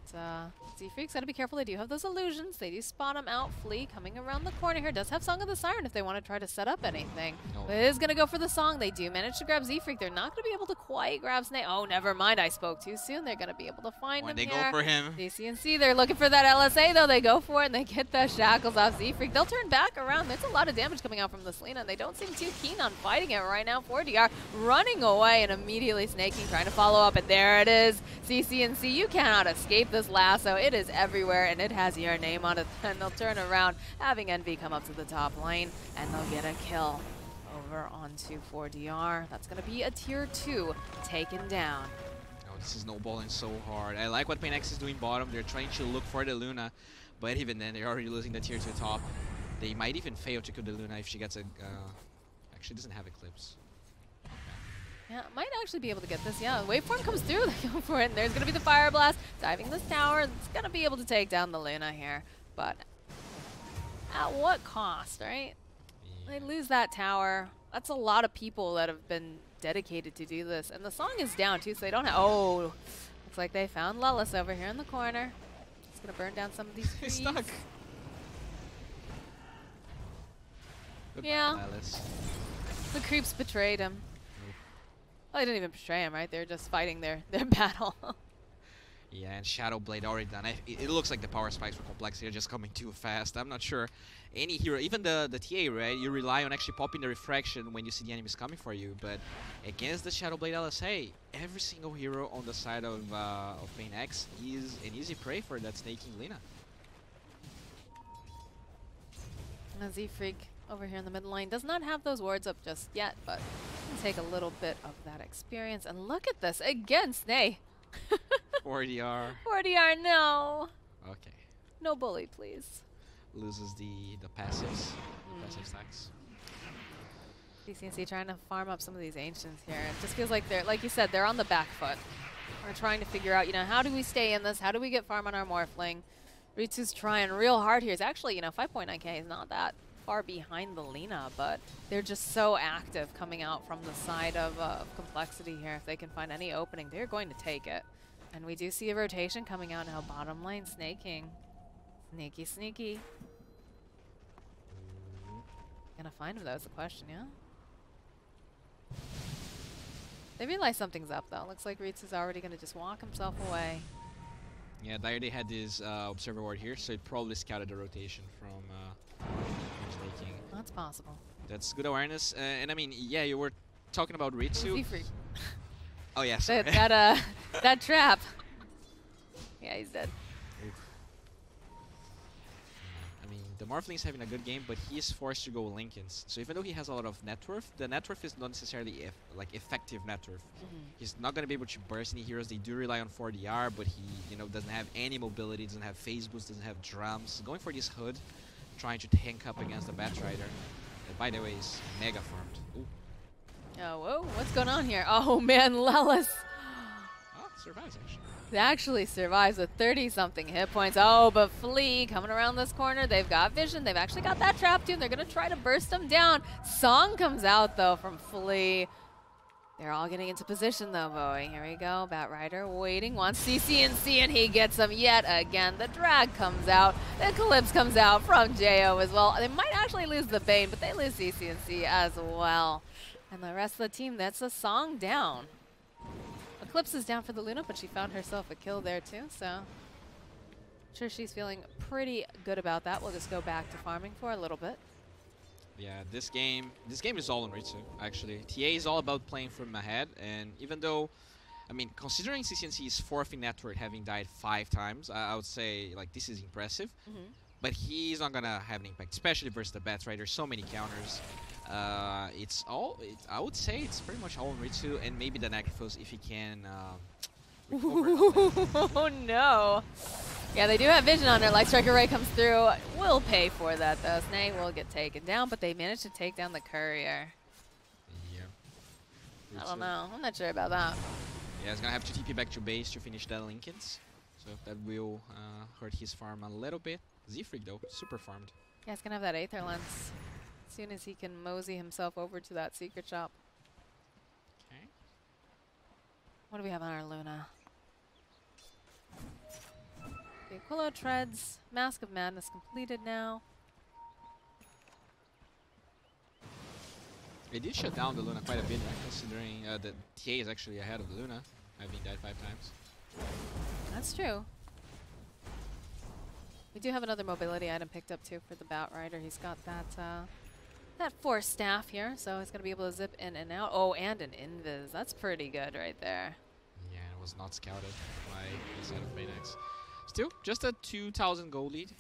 Speaker 2: Z-Freak's got to be careful. They do have those illusions. They do spot him out. Flea coming around the corner here. Does have Song of the Siren if they want to try to set up anything. But it is going to go for the Song. They do manage to grab Z-Freak. They're not going to be able to quite grab Snake. Oh, never mind. I spoke too soon. They're going to be able to find him
Speaker 3: they
Speaker 2: here.
Speaker 3: go for him.
Speaker 2: DCNC, they're looking for that LSA, though. They go for it, and they get the shackles off Z-Freak. They'll turn back around. There's a lot of damage coming out from the Selena, and they don't seem too keen on fighting it right now. 4DR running away, and immediately Snake King trying to follow up, and there it is. CCNC, you cannot escape this lasso. It is everywhere, and it has your name on it. And they'll turn around, having Envy come up to the top lane, and they'll get a kill over onto 4DR. That's going to be a tier 2 taken down.
Speaker 3: Oh, this is snowballing so hard. I like what paiN is doing bottom. They're trying to look for the Luna, but even then, they're already losing the tier 2 top. They might even fail to kill the Luna if she gets a... actually doesn't have Eclipse.
Speaker 2: Yeah, might actually be able to get this. Yeah, waveform comes through. They go for it. And there's going to be the Fire Blast. Diving this tower. It's going to be able to take down the Luna here. But at what cost, right?
Speaker 3: Yeah.
Speaker 2: They lose that tower. That's a lot of people that have been dedicated to do this. And the Song is down, too, so they don't have... Oh, looks like they found Lullis over here in the corner. It's going to burn down some of these trees.
Speaker 3: He's stuck.
Speaker 2: Yeah. The creeps betrayed him. Well, they didn't even betray him, right? They're just fighting their battle.
Speaker 3: Yeah, and Shadow Blade already done. It looks like the power spikes for compLexity are just coming too fast. I'm not sure any hero, even the TA, right? You rely on actually popping the refraction when you see the enemies coming for you. But against the Shadow Blade LSA, every single hero on the side of paiN is an easy prey for that Snake King Lina.
Speaker 2: Z-Freak over here in the mid lane does not have those wards up just yet, but can take a little bit of that experience. And look at this against Nay.
Speaker 3: 4DR.
Speaker 2: 4DR, no.
Speaker 3: Okay.
Speaker 2: No bully, please.
Speaker 3: Loses the passives. Passive stacks.
Speaker 2: DCNC trying to farm up some of these ancients here. It just feels like they're, like you said, they're on the back foot. We're trying to figure out, you know, how do we stay in this? How do we get farm on our Morphling? Ritsu's trying real hard here. It's actually, you know, 5.9k is not that far behind the Lina, but they're just so active coming out from the side of compLexity here. If they can find any opening, they're going to take it. And we do see a rotation coming out now. Bottom lane snaking. Sneaky, sneaky. Gonna find him, though, is the question, yeah? They realize something's up, though. Looks like Ritsu's already gonna just walk himself away.
Speaker 3: Yeah, Dyer, they had this observer ward here, so it probably scouted the rotation from snaking.
Speaker 2: That's possible.
Speaker 3: That's good awareness. And I mean, yeah, you were talking about Ritsu.
Speaker 2: Z-Freak.
Speaker 3: Oh, yes. Yeah,
Speaker 2: that trap. Yeah, he's dead.
Speaker 3: Oof. I mean, the Morphling's having a good game, but he is forced to go Linken's. So even though he has a lot of net worth, the net worth is not necessarily like effective net worth. He's not going to be able to burst any heroes. They do rely on 4DR, but he, you know, doesn't have any mobility, doesn't have phase boost, doesn't have drums. Going for this hood, trying to tank up against the Batrider. That, by the way, is mega farmed. Ooh.
Speaker 2: Oh, whoa, what's going on here? Oh man, Lelis.
Speaker 3: Oh, survives actually.
Speaker 2: He actually survives with 30-something hit points. Oh, but Flea coming around this corner. They've got vision. They've actually got that trap too. They're going to try to burst him down. Song comes out, though, from Flea. They're all getting into position, though, Bowie. Here we go. Batrider waiting. Wants CCNC, and he gets him yet again. The drag comes out. The Eclipse comes out from Jo as well. They might actually lose the bane, but they lose CCNC as well. And the rest of the team, that's a Song down. Eclipse is down for the Luna, but she found herself a kill there too, so I'm sure she's feeling pretty good about that. We'll just go back to farming for a little bit.
Speaker 3: Yeah, this game is all on Ritsu, actually. TA is all about playing from ahead, and even though, I mean, considering CCNC is 4th in network, having died 5 times, I would say, like, this is impressive. But he's not gonna have an impact, especially versus the Batrider. So many counters. I would say it's pretty much all on Ritsu, and maybe the Necrophos if he can recover.
Speaker 2: Oh no! Yeah, they do have vision on her. Light Striker Ray comes through. We'll pay for that though. Snake will get taken down, but they managed to take down the courier.
Speaker 3: Yeah.
Speaker 2: I don't know. I'm not sure about that.
Speaker 3: Yeah, he's gonna have to TP back to base to finish the Linken's, so that will hurt his farm a little bit. Z-Freak though, super farmed.
Speaker 2: Yeah, he's gonna have that Aether Lens as soon as he can mosey himself over to that secret shop.
Speaker 3: Okay.
Speaker 2: What do we have on our Luna? The Aquilo Treads, Mask of Madness completed now.
Speaker 3: They did shut down the Luna quite a bit, right? Considering the TA is actually ahead of the Luna, having died 5 times.
Speaker 2: That's true. We do have another mobility item picked up too for the Batrider. He's got that that Force Staff here, so he's gonna be able to zip in and out. Oh, and an Invis. That's pretty good right there.
Speaker 3: Yeah, it was not scouted by the side of paiNX. Still, just a 2,000 gold lead.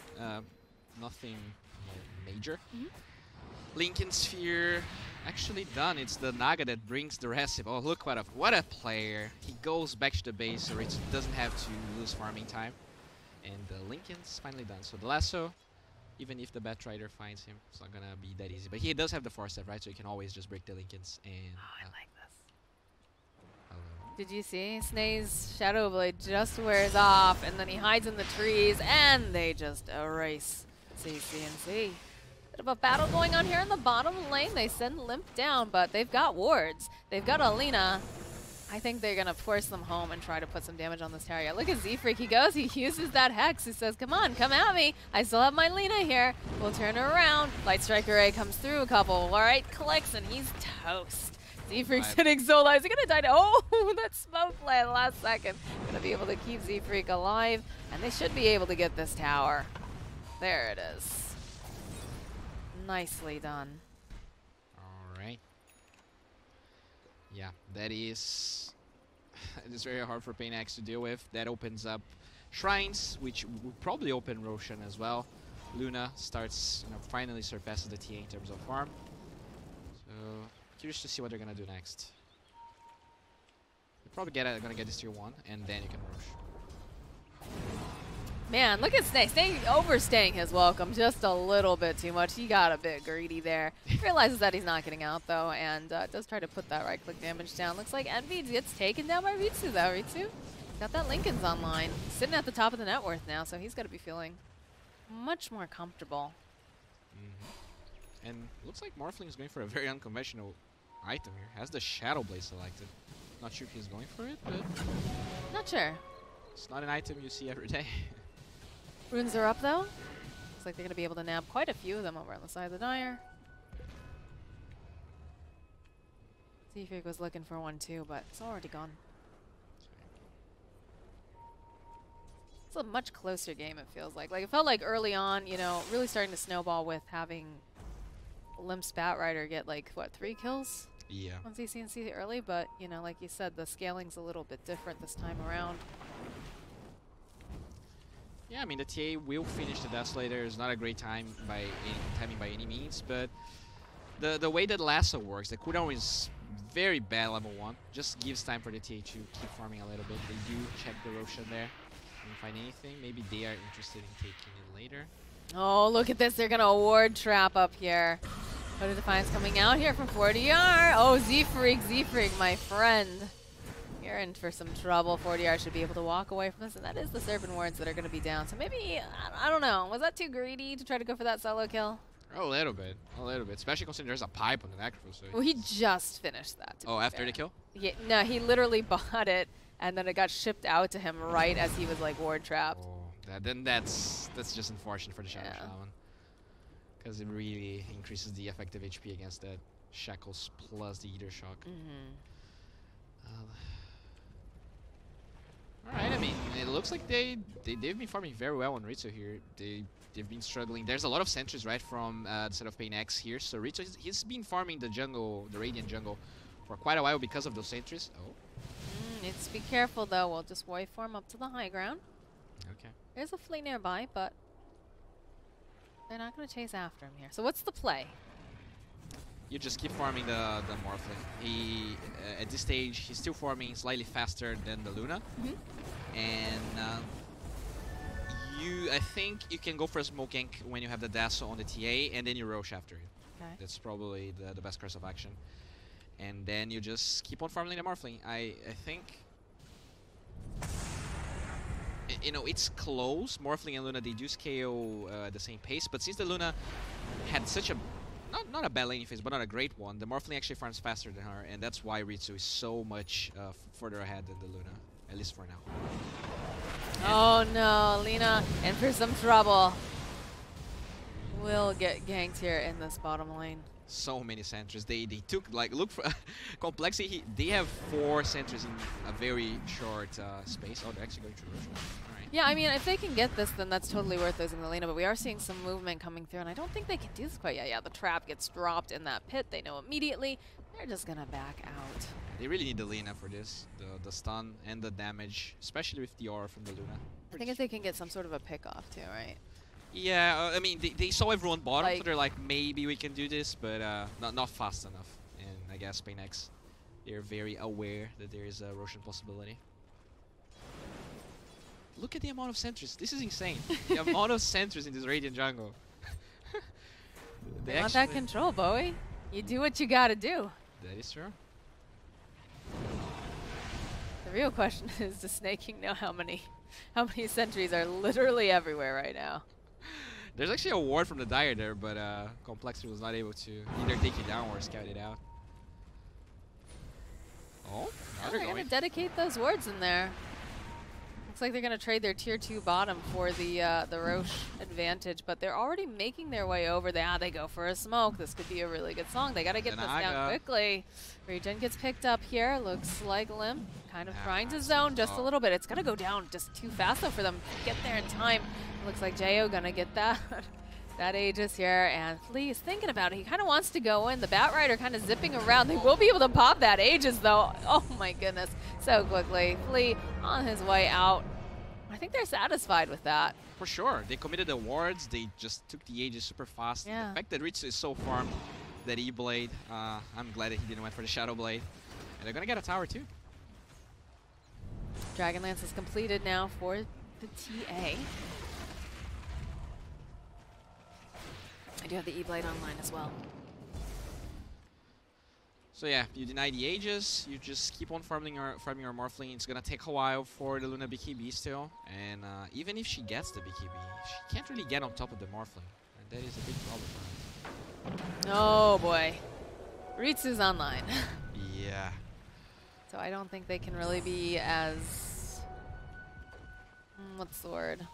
Speaker 3: Nothing major. Linken Sphere actually done. It's the Naga that brings the recipe. Oh, look what a player. He goes back to the base so it doesn't have to lose farming time. And the Linken's finally done. So the lasso, even if the Batrider finds him, it's not gonna be that easy. But he does have the Force Staff, right? So he can always just break the Linken's and...
Speaker 2: Oh, I like this.
Speaker 3: Hello.
Speaker 2: Did you see? Snae's Shadow Blade just wears off, and then he hides in the trees, and they just erase CCNC. Bit of a battle going on here in the bottom lane. They send Limp down, but they've got wards. They've got Alina. I think they're going to force them home and try to put some damage on this tower. Yeah, look at Z-Freak. He goes, he uses that Hex. He says, come on, come at me. I still have my Lina here. We'll turn her around. Light Striker Ray comes through a couple. All right, clicks, and he's toast. Z-Freak's hitting Zola. Is he going to die? Oh, that smoke play at the last second. Going to be able to keep Z-Freak alive, and they should be able to get this tower. There it is. Nicely done.
Speaker 3: All right. Yeah, that is... it is very hard for paiNX to deal with. That opens up Shrines, which will probably open Roshan as well. Luna starts, finally surpasses the TA in terms of farm. So, curious to see what they're gonna do next. They're probably gonna get this tier 1, and then you can rush.
Speaker 2: Man, look at Snake. Snake overstaying his welcome just a little bit too much. He got a bit greedy there. Realizes that he's not getting out, though, and does try to put that right-click damage down. Looks like Envy gets taken down by Ritsu, though. Ritsu Got that Lincoln's online. Sitting at the top of the net worth now, so he's got to be feeling much more comfortable.
Speaker 3: And looks like Morphling is going for a very unconventional item here. Has the Shadow Blade selected. Not sure if he's going for it, but
Speaker 2: Not sure.
Speaker 3: it's not an item you see every day.
Speaker 2: Runes are up though. Looks like they're going to be able to nab quite a few of them over on the side of the Dire. Seafrig was looking for one too, but it's already gone. It's a much closer game, it feels like. Like, it felt like early on, you know, really starting to snowball with having Limp's Batrider get, like, what, 3 kills?
Speaker 3: Yeah.
Speaker 2: On CCNC early, but, you know, like you said, the scaling's a little bit different this time around.
Speaker 3: Yeah, I mean, the TA will finish the Desolator. It's not a great timing by any means, but the way that Lasso works, the cooldown is very bad level 1. Just gives time for the TA to keep farming a little bit. They do check the Roshan there. Didn't find anything. Maybe they are interested in taking it later.
Speaker 2: Oh, look at this. They're going to award trap up here. Code of Defiance coming out here from 40R. Oh, Z-Freak, my friend. You're in for some trouble. 40R should be able to walk away from this, and that is the Serpent Wards that are going to be down. So maybe, I don't know. Was that too greedy to try to go for that solo kill?
Speaker 3: Oh, a little bit. Especially considering there's a pipe on the Necrophos. So
Speaker 2: well, he just finished that.
Speaker 3: oh, after the kill?
Speaker 2: Yeah, no, he literally bought it, and then it got shipped out to him right as he was, like, ward trapped.
Speaker 3: Oh, then that's just unfortunate for the Shadow Shaman. Because it really increases the effective HP against that Shackles plus the Eater Shock. Alright, I mean, it looks like they've been farming very well on Ritsu here. They've been struggling. There's a lot of sentries, right, from the set of paiN X here. So Ritsu, he's been farming the jungle, the Radiant jungle, for quite a while because of those sentries. Oh.
Speaker 2: Needs to be careful, though. We'll just waveform up to the high ground.
Speaker 3: Okay.
Speaker 2: There's a flea nearby, but they're not going to chase after him here. So what's the play?
Speaker 3: You just keep farming the Morphling. He, at this stage, he's still farming slightly faster than the Luna. And I think you can go for a smoke gank when you have the Dazzle on the TA, and then you Rosh after it.
Speaker 2: Okay.
Speaker 3: That's probably the best course of action. And then you just keep on farming the Morphling. I think, you know, it's close. Morphling and Luna, they do scale at the same pace, but since the Luna had such a not a bad laning phase, but not a great one, the Morphling actually farms faster than her, and that's why Ritsu is so much further ahead than the Luna, at least for now.
Speaker 2: Oh no, Lina in for some trouble. Will get ganked here in this bottom lane.
Speaker 3: So many sentries. They took, like, look for compLexity. They have 4 sentries in a very short space. Oh, they're actually going to Rosh. Alright.
Speaker 2: Yeah, I mean, if they can get this, then that's totally worth losing the Lina, but we are seeing some movement coming through, and I don't think they can do this quite yet. Yeah, the trap gets dropped in that pit. They know immediately. They're just going to back out.
Speaker 3: They really need the Lina for this. The stun and the damage, especially with the aura from the Luna.
Speaker 2: I think if they can get some sort of a pick off too, right?
Speaker 3: Yeah, I mean, they saw everyone bottom,
Speaker 2: like,
Speaker 3: so they're like, maybe we can do this, but not fast enough. And I guess paiN X, they're very aware that there is a Roshan possibility. Look at the amount of sentries. This is insane. The amount of sentries in this Radiant jungle.
Speaker 2: They want that control, Bowie. You do what you gotta do.
Speaker 3: That is true.
Speaker 2: The real question is, does Snaking know how many sentries are literally everywhere right now?
Speaker 3: There's actually a ward from the Dire there, but compLexity was not able to either take it down or scout it out. Oh, now
Speaker 2: they're going to dedicate those wards in there. Looks like they're going to trade their tier 2 bottom for the Rosh advantage, but they're already making their way over there. They go for a smoke. This could be a really good song. They got to get this down quickly. Regen gets picked up here. Looks like Limp kind of trying to zone just a little bit. It's going to go down just too fast though for them to get there in time. Looks like Jo going to get that Aegis here, and Flea is thinking about it. He kind of wants to go in. The Batrider kind of zipping around. They will be able to pop that Aegis though. Oh my goodness, so quickly. Flea on his way out. I think they're satisfied with that.
Speaker 3: For sure. They committed the wards. They just took the Aegis super fast.
Speaker 2: Yeah.
Speaker 3: The fact that Ritsu is so farmed, that E-Blade, I'm glad that he didn't went for the Shadow Blade. And they're going to get a tower too.
Speaker 2: Dragonlance is completed now for the TA. I do have the E-Blade online as well.
Speaker 3: So yeah, you deny the Aegis, you just keep on farming your Morphling. It's gonna take a while for the Luna BKB still, and even if she gets the BKB, she can't really get on top of the Morphling, and that is a big problem for her.
Speaker 2: Oh boy, Ritsu's online.
Speaker 3: Yeah.
Speaker 2: So I don't think they can really be as what's the word?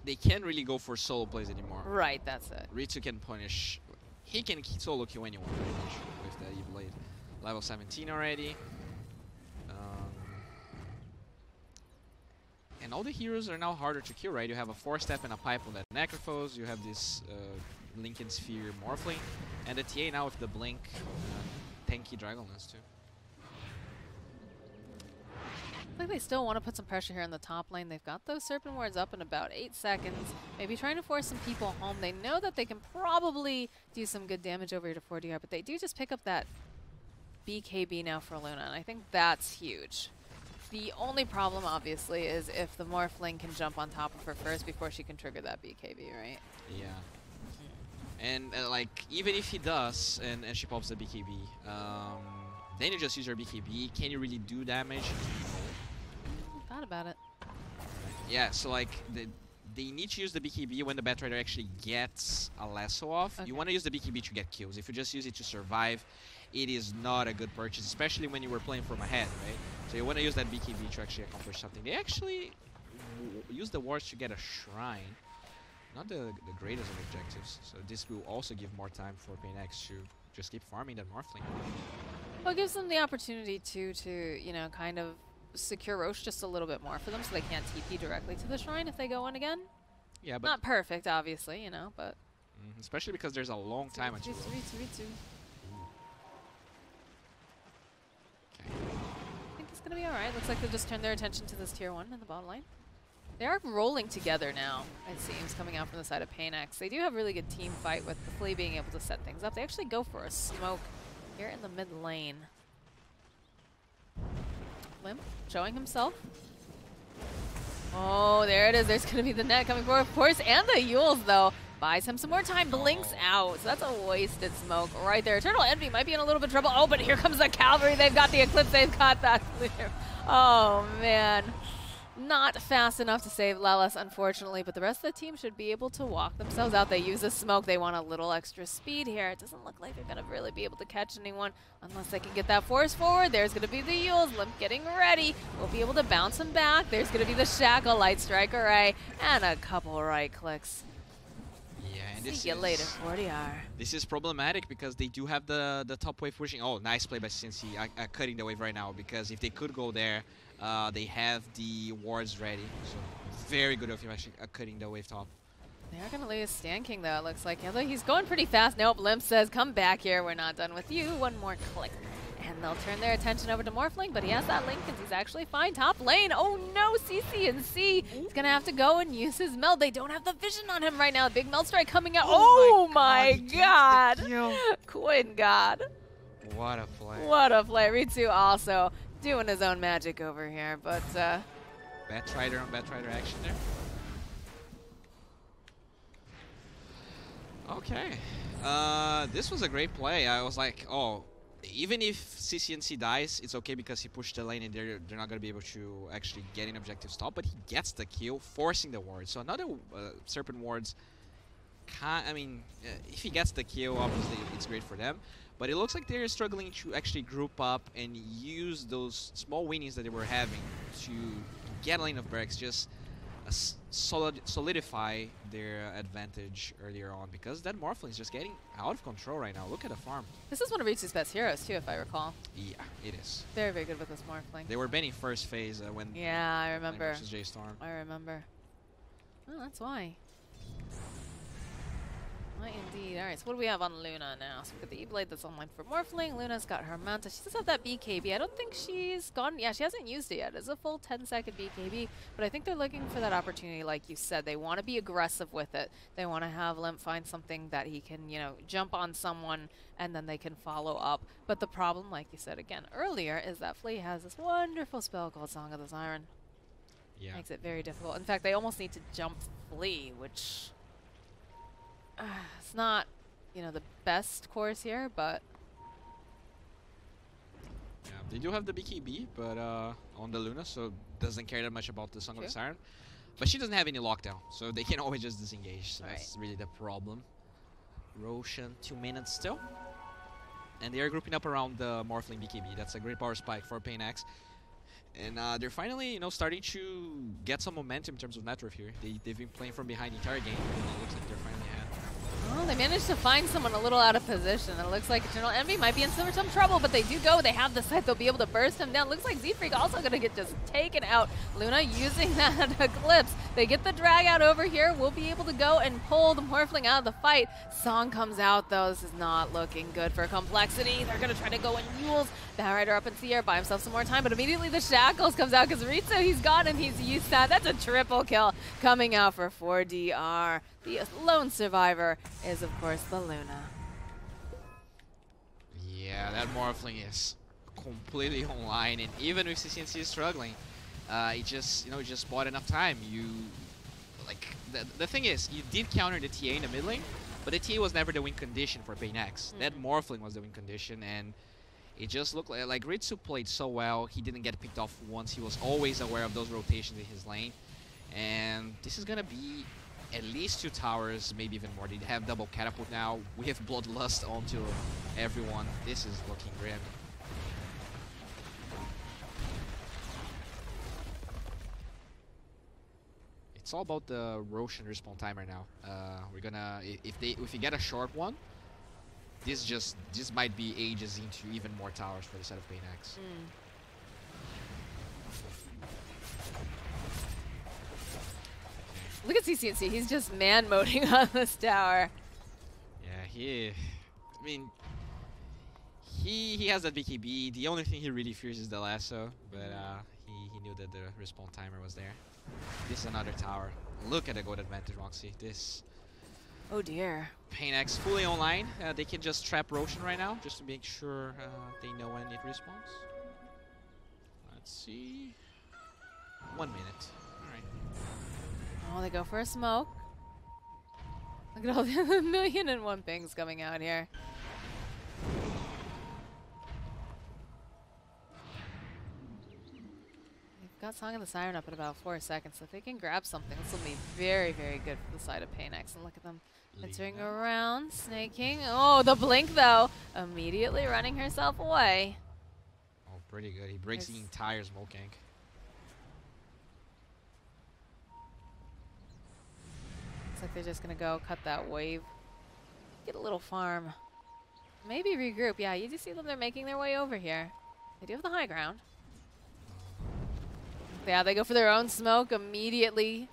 Speaker 3: They can't really go for solo plays anymore.
Speaker 2: Right, that's it.
Speaker 3: Ritsu can punish. He can solo kill anyone pretty much with the E-Blade. Level 17 already. And all the heroes are now harder to kill, right? You have a 4-step and a pipe on that Necrophos. You have this Lincoln Sphere Morphling. And the TA now with the Blink tanky Dragonlance too.
Speaker 2: I think they still want to put some pressure here on the top lane. They've got those Serpent Wards up in about 8 seconds. Maybe trying to force some people home. They know that they can probably do some good damage over here to 4DR, but they do just pick up that BKB now for Luna, and I think that's huge. The only problem, obviously, is if the Morphling can jump on top of her first before she can trigger that BKB, right?
Speaker 3: Yeah. And like, even if he does, and she pops the BKB, then you just use your BKB. Can you really do damage?
Speaker 2: Thought about it.
Speaker 3: Yeah, so like, they need to use the BKB when the Batrider actually gets a lasso off. Okay. You want to use the BKB to get kills. If you just use it to survive, it is not a good purchase, especially when you were playing from ahead, right? So you want to use that BKB to actually accomplish something. They actually use the wards to get a shrine. Not the greatest of objectives. So this will also give more time for paiN to just keep farming that Morphling.
Speaker 2: Well, it gives them the opportunity to you know, kind of secure Roche just a little bit more for them, so they can't TP directly to the shrine if they go in again.
Speaker 3: Yeah, but
Speaker 2: not perfect, obviously, you know, but
Speaker 3: especially because there's a long time until.
Speaker 2: Okay. I think it's gonna be all right. Looks like they'll just turn their attention to this tier 1 in the bottom lane. They are rolling together now, it seems, coming out from the side of paiN. They do have really good team fight with the Flea being able to set things up. They actually go for a smoke here in the mid lane. Limp showing himself. Oh, there it is. There's going to be the net coming forward, of course, and the Yules, though. Buys him some more time, blinks out. So that's a wasted smoke right there. Eternal Envy might be in a little bit of trouble. Oh, but here comes the Cavalry. They've got the Eclipse. They've got that clear. Oh, man. Not fast enough to save Lelis, unfortunately, but the rest of the team should be able to walk themselves out. They use the smoke. They want a little extra speed here. It doesn't look like they're going to really be able to catch anyone unless they can get that force forward. There's going to be the Yules. Limp getting ready. We'll be able to bounce him back. There's going to be the Shackle, Light Strike Array, and a couple right clicks.
Speaker 3: Yeah, and
Speaker 2: See you later, 40R.
Speaker 3: This is problematic because they do have the top wave pushing. Oh, nice play by CNC, cutting the wave right now, because if they could go there, they have the wards ready. So very good of him actually cutting the wave top.
Speaker 2: They are going to lose Stan King, though, it looks like. Although he's going pretty fast. Nope, Limp says, come back here. We're not done with you. One more click. And they'll turn their attention over to Morphling, but he has that link and he's actually fine. Top lane. Oh no, CC&C. He's going to have to go and use his meld. They don't have the vision on him right now. Big meld strike coming out. Oh my god. Quinn God.
Speaker 3: What a play.
Speaker 2: What a play. Ritsu also doing his own magic over here, but
Speaker 3: Batrider on Batrider action there. Okay. This was a great play. I was like, oh, even if CCNC dies, it's okay because he pushed the lane and they're not going to be able to actually get an objective stop, but he gets the kill, forcing the ward. So another Serpent Wards, I mean, if he gets the kill, obviously it's great for them. But it looks like they're struggling to actually group up and use those small winnings that they were having to get a lane of barracks, just solidify their advantage earlier on, because that Morphling is just getting out of control right now. Look at the farm.
Speaker 2: This is one of Ritsu's best heroes too, if I recall.
Speaker 3: Yeah, it is.
Speaker 2: Very, very good with this Morphling.
Speaker 3: They were banning first phase when
Speaker 2: yeah, I remember.
Speaker 3: Versus J-Storm.
Speaker 2: I remember. Oh, that's why. Indeed. Alright, so what do we have on Luna now? So we've got the E-Blade that's online for Morphling. Luna's got her Manta. She does have that BKB. I don't think she's gone. Yeah, she hasn't used it yet. It's a full 10-second BKB, but I think they're looking for that opportunity, like you said. They want to be aggressive with it. They want to have Limp find something that he can, you know, jump on someone and then they can follow up. But the problem, like you said again earlier, is that Flea has this wonderful spell called Song of the Siren.
Speaker 3: Yeah.
Speaker 2: Makes it very difficult. In fact, they almost need to jump Flea, which... it's not, you know, the best course here, but
Speaker 3: Yeah, they do have the BKB, but on the Luna, so doesn't care that much about the Song of the Siren. But she doesn't have any lockdown, so they can always just disengage. So that's really the problem. Roshan, 2 minutes still. And they are grouping up around the Morphling BKB. That's a great power spike for paiN. And they're finally, starting to get some momentum in terms of network here. They've been playing from behind the entire game, and it looks like they're finally ahead.
Speaker 2: Oh, they managed to find someone a little out of position. It looks like Eternal Envy might be in some trouble, but they do go. They have the site. They'll be able to burst him down. Looks like Z-Freak also going to get just taken out. Luna using that Eclipse. They get the drag out over here. We'll be able to go and pull the Morphling out of the fight. Song comes out, though. This is not looking good for compLexity. They're going to try to go in mules. Batrider up into the air, buy himself some more time, but immediately the Shackles comes out because Ritsu, he's gone and he's used that. That's a triple kill coming out for 4DR. The lone survivor is, of course, the Luna.
Speaker 3: Yeah, that Morphling is completely online, and even if CCNC is struggling, it just bought enough time. The thing is, you did counter the TA in the mid lane, but the TA was never the win condition for paiN. That Morphling was the win condition, and it just looked like Ritsu played so well. He didn't get picked off once. He was always aware of those rotations in his lane, and this is gonna be at least 2 towers, maybe even more. They have double catapult now. We have Bloodlust onto everyone. This is looking grim. It's all about the Roshan respawn timer now. We're gonna if we get a short one, this might be ages into even more towers for the side of paiN.
Speaker 2: Look at CCNC, he's just man-moding on this tower.
Speaker 3: Yeah, he has that BKB. The only thing he really fears is the lasso, but he knew that the respawn timer was there. This is another tower. Look at the gold advantage, Roxy. This...
Speaker 2: Oh dear.
Speaker 3: paiN fully online. They can just trap Roshan right now, just to make sure they know when it respawns. Let's see... 1 minute. Alright.
Speaker 2: Oh, they go for a smoke. Look at all the 1,000,001 pings coming out here. They've got Song of the Siren up in about 4 seconds, so if they can grab something, this will be very, very good for the side of paiN. And look at them entering around, snaking. Oh, the blink though, immediately running herself away.
Speaker 3: Oh, pretty good. He breaks the entire smoke gank.
Speaker 2: Like they're just gonna go cut that wave, get a little farm, maybe regroup. Yeah, you do see them, they're making their way over here. They do have the high ground. Yeah, they go for their own smoke immediately.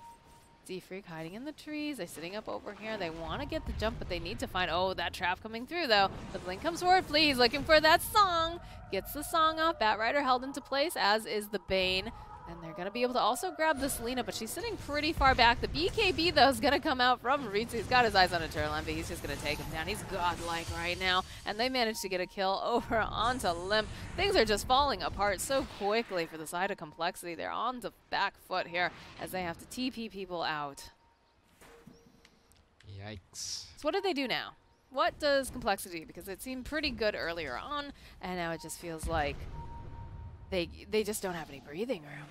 Speaker 2: Z-Freak hiding in the trees. They're sitting up over here. They want to get the jump, but they need to find, oh, that trap coming through though. The blink comes forward, please, looking for that song. Gets the song off. Batrider held into place, as is the baiN. And they're going to be able to also grab this Lina, but she's sitting pretty far back. The BKB, though, is going to come out from Ritsu. He's got his eyes on Eternal Envy. He's just going to take him down. He's godlike right now. And they managed to get a kill over onto Limp. Things are just falling apart so quickly for the side of compLexity. They're on the back foot here as they have to TP people out.
Speaker 3: Yikes.
Speaker 2: So what do they do now? What does compLexity do? Because it seemed pretty good earlier on, and now it just feels like they just don't have any breathing room.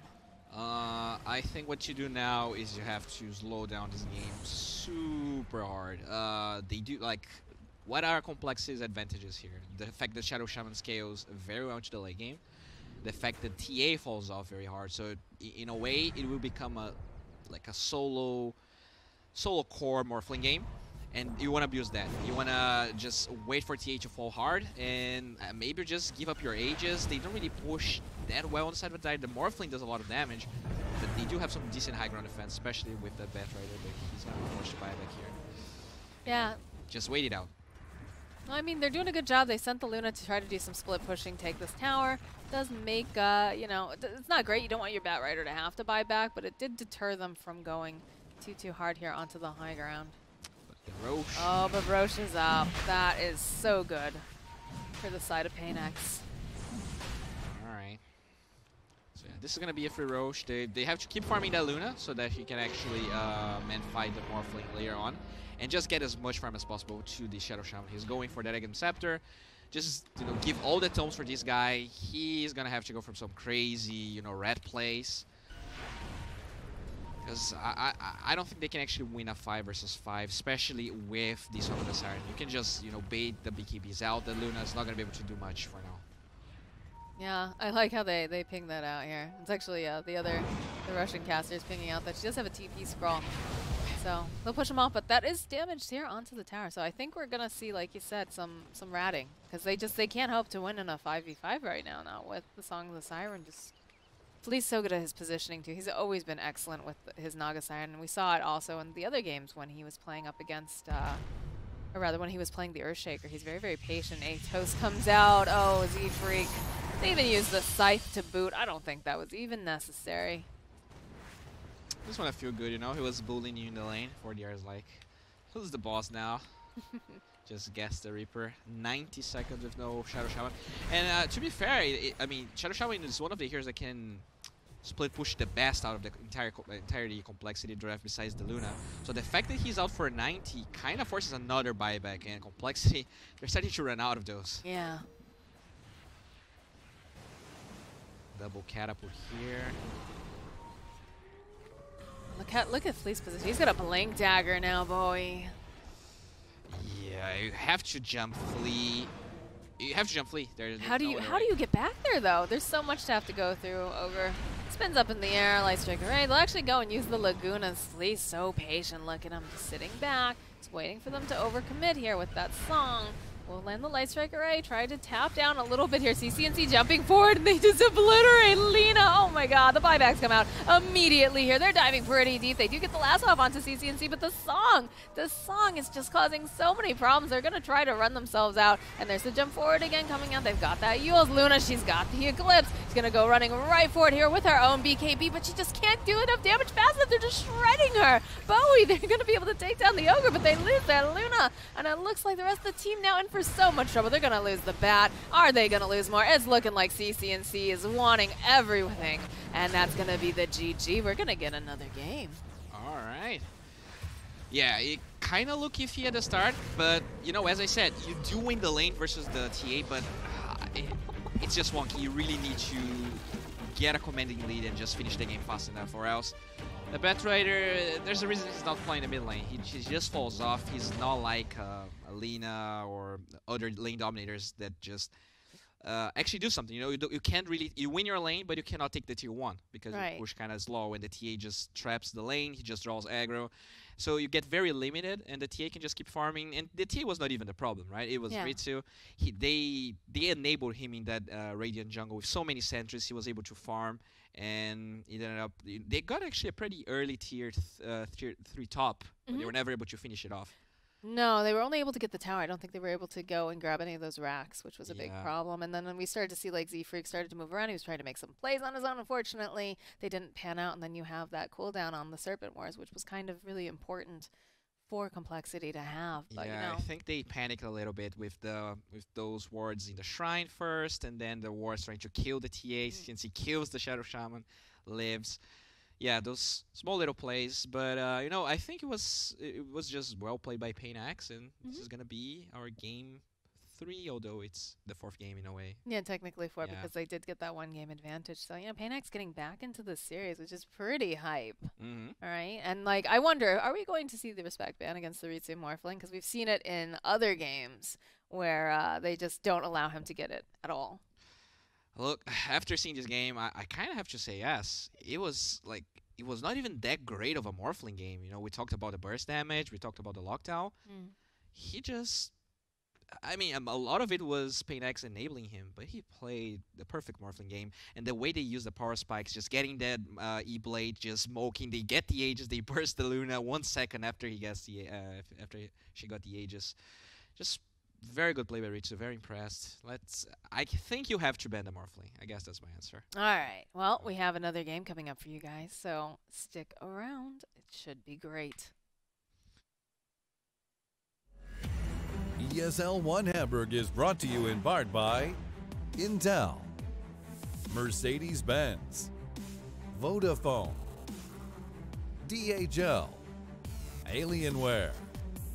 Speaker 3: I think what you do now is you have to slow down this game super hard. They do, like, what are compLexity's advantages here? The fact that Shadow Shaman scales very well into the late game. The fact that TA falls off very hard. So in a way, it will become a solo core Morphling game. And you want to abuse that. You want to just wait for TA to fall hard and maybe just give up your Aegis. They don't really push that well on the side of the side. The Morphling does a lot of damage, but they do have some decent high ground defense, especially with the Batrider, but he's going to be forced to buy back here.
Speaker 2: Yeah.
Speaker 3: Just wait it out.
Speaker 2: Well, I mean, they're doing a good job. They sent the Luna to try to do some split pushing, take this tower. Does make, you know, it's not great. You don't want your Batrider to have to buy back, but it did deter them from going too hard here onto the high ground.
Speaker 3: Roche.
Speaker 2: Oh, but Roche is up. That is so good for the side of paiN.
Speaker 3: Alright. So yeah, this is going to be it for Roche. They have to keep farming that Luna so that he can actually man fight the Morphling later on and just get as much farm as possible to the Shadow Shaman. He's going for that Egg Scepter. just give all the tomes for this guy. He's gonna have to go from some crazy red plays. Because I don't think they can actually win a 5 versus 5, especially with the Song of the Siren. You can just bait the BKBs out. The Luna's not gonna be able to do much for now.
Speaker 2: Yeah, I like how they ping that out here. It's actually the Russian caster is pinging out that she does have a TP scroll. So they'll push them off, but that is damaged here onto the tower. So I think we're gonna see, like you said, some ratting, because they can't hope to win in a 5v5 right now. Not with the Song of the Siren. Just Flea's so good at his positioning too. He's always been excellent with his Naga Siren, and we saw it also in the other games when he was playing up against, or rather when he was playing the Earthshaker. He's very, very patient. Atos comes out. Oh, Z-Freak. They even used the Scythe to boot. I don't think that was even necessary.
Speaker 3: Just want to feel good, He was bullying you in the lane. 4DR like, who's the boss now? Just guess the Reaper. 90 seconds with no Shadow Shaman. And to be fair, I mean, Shadow Shaman is one of the heroes that can split push the best out of the entirety complexity draft besides the Luna. So the fact that he's out for 90 kind of forces another buyback, and complexity, they're starting to run out of those.
Speaker 2: Yeah.
Speaker 3: Double catapult here.
Speaker 2: Look at Flea's position. He's got a Blink Dagger now, boy.
Speaker 3: Yeah, you have to jump Flea. You have to jump Flea.
Speaker 2: How do you get back there though? There's so much to have to go through. Ogre spins up in the air, Light Strike Array. They'll actually go and use the Lagunas. Flea's so patient. Look at him just sitting back. Just waiting for them to overcommit here with that song. We'll land the Light Strike Array. Try to tap down a little bit here. CCNC jumping forward, and they just obliterate Lina. Oh my god, the buybacks come out immediately here. They're diving pretty deep. They do get the last off onto CCNC, but the song is just causing so many problems. They're going to try to run themselves out, and there's the jump forward again coming out. They've got that Yule's Luna. She's got the Eclipse. She's going to go running right for it here with her own BKB, but she just can't do enough damage fast enough. They're just shredding her. Bowie, they're going to be able to take down the Ogre, but they lose that Luna, and it looks like the rest of the team now in for so much trouble. They're going to lose the bat. Are they going to lose more? It's looking like CCNC is wanting everything, and that's going to be the GG. We're going to get another game.
Speaker 3: All right. Yeah, it kind of looked iffy at the start, but, as I said, you do win the lane versus the TA, but it's just wonky. You really need to get a commanding lead and just finish the game fast enough, or else the Batrider, there's a reason he's not playing the mid lane. He just falls off. He's not like Alina or other lane dominators that just actually do something. You can't really, you win your lane, but you cannot take the tier 1 because you push kind of slow, and the TA just traps the lane. He just draws aggro. So you get very limited, and the TA can just keep farming. And the TA was not even the problem, right? It was Ritsu. They enabled him in that Radiant jungle with so many sentries. He was able to farm, and it ended up. They got actually a pretty early tier 3 top, but they were never able to finish it off.
Speaker 2: No, they were only able to get the tower. I don't think they were able to go and grab any of those racks, which was a big problem. And then when we started to see like Z-Freak started to move around, he was trying to make some plays on his own. Unfortunately, they didn't pan out. And then you have that cooldown on the Serpent Wars, which was kind of really important for complexity to have. But,
Speaker 3: I think they panicked a little bit with those wards in the shrine first, and then the wards trying to kill the TA since he kills the Shadow Shaman, lives. Yeah, those small little plays, but I think it was just well played by paiN, and this is gonna be our game 3, although it's the 4th game in a way.
Speaker 2: Yeah, technically 4 because they did get that 1 game advantage. So paiN getting back into the series, which is pretty hype. All right, and like I wonder, are we going to see the respect ban against the Ritsu Morphling? Because we've seen it in other games where they just don't allow him to get it at all.
Speaker 3: Look, after seeing this game, I kind of have to say yes. It was not even that great of a Morphling game. We talked about the burst damage, we talked about the lockdown. He just, I mean, a lot of it was paiN enabling him, but he played the perfect Morphling game. And the way they use the power spikes, just getting that E-Blade, just smoking, they get the Aegis, they burst the Luna 1 second after he gets the after she got the Aegis. Just very good play by Ritsu, very impressed. I think you have to ban the Morphling. I guess that's my answer.
Speaker 2: All right. Well, we have another game coming up for you guys, so stick around. It should be great.
Speaker 5: ESL One Hamburg is brought to you in part by Intel, Mercedes-Benz, Vodafone, DHL, Alienware,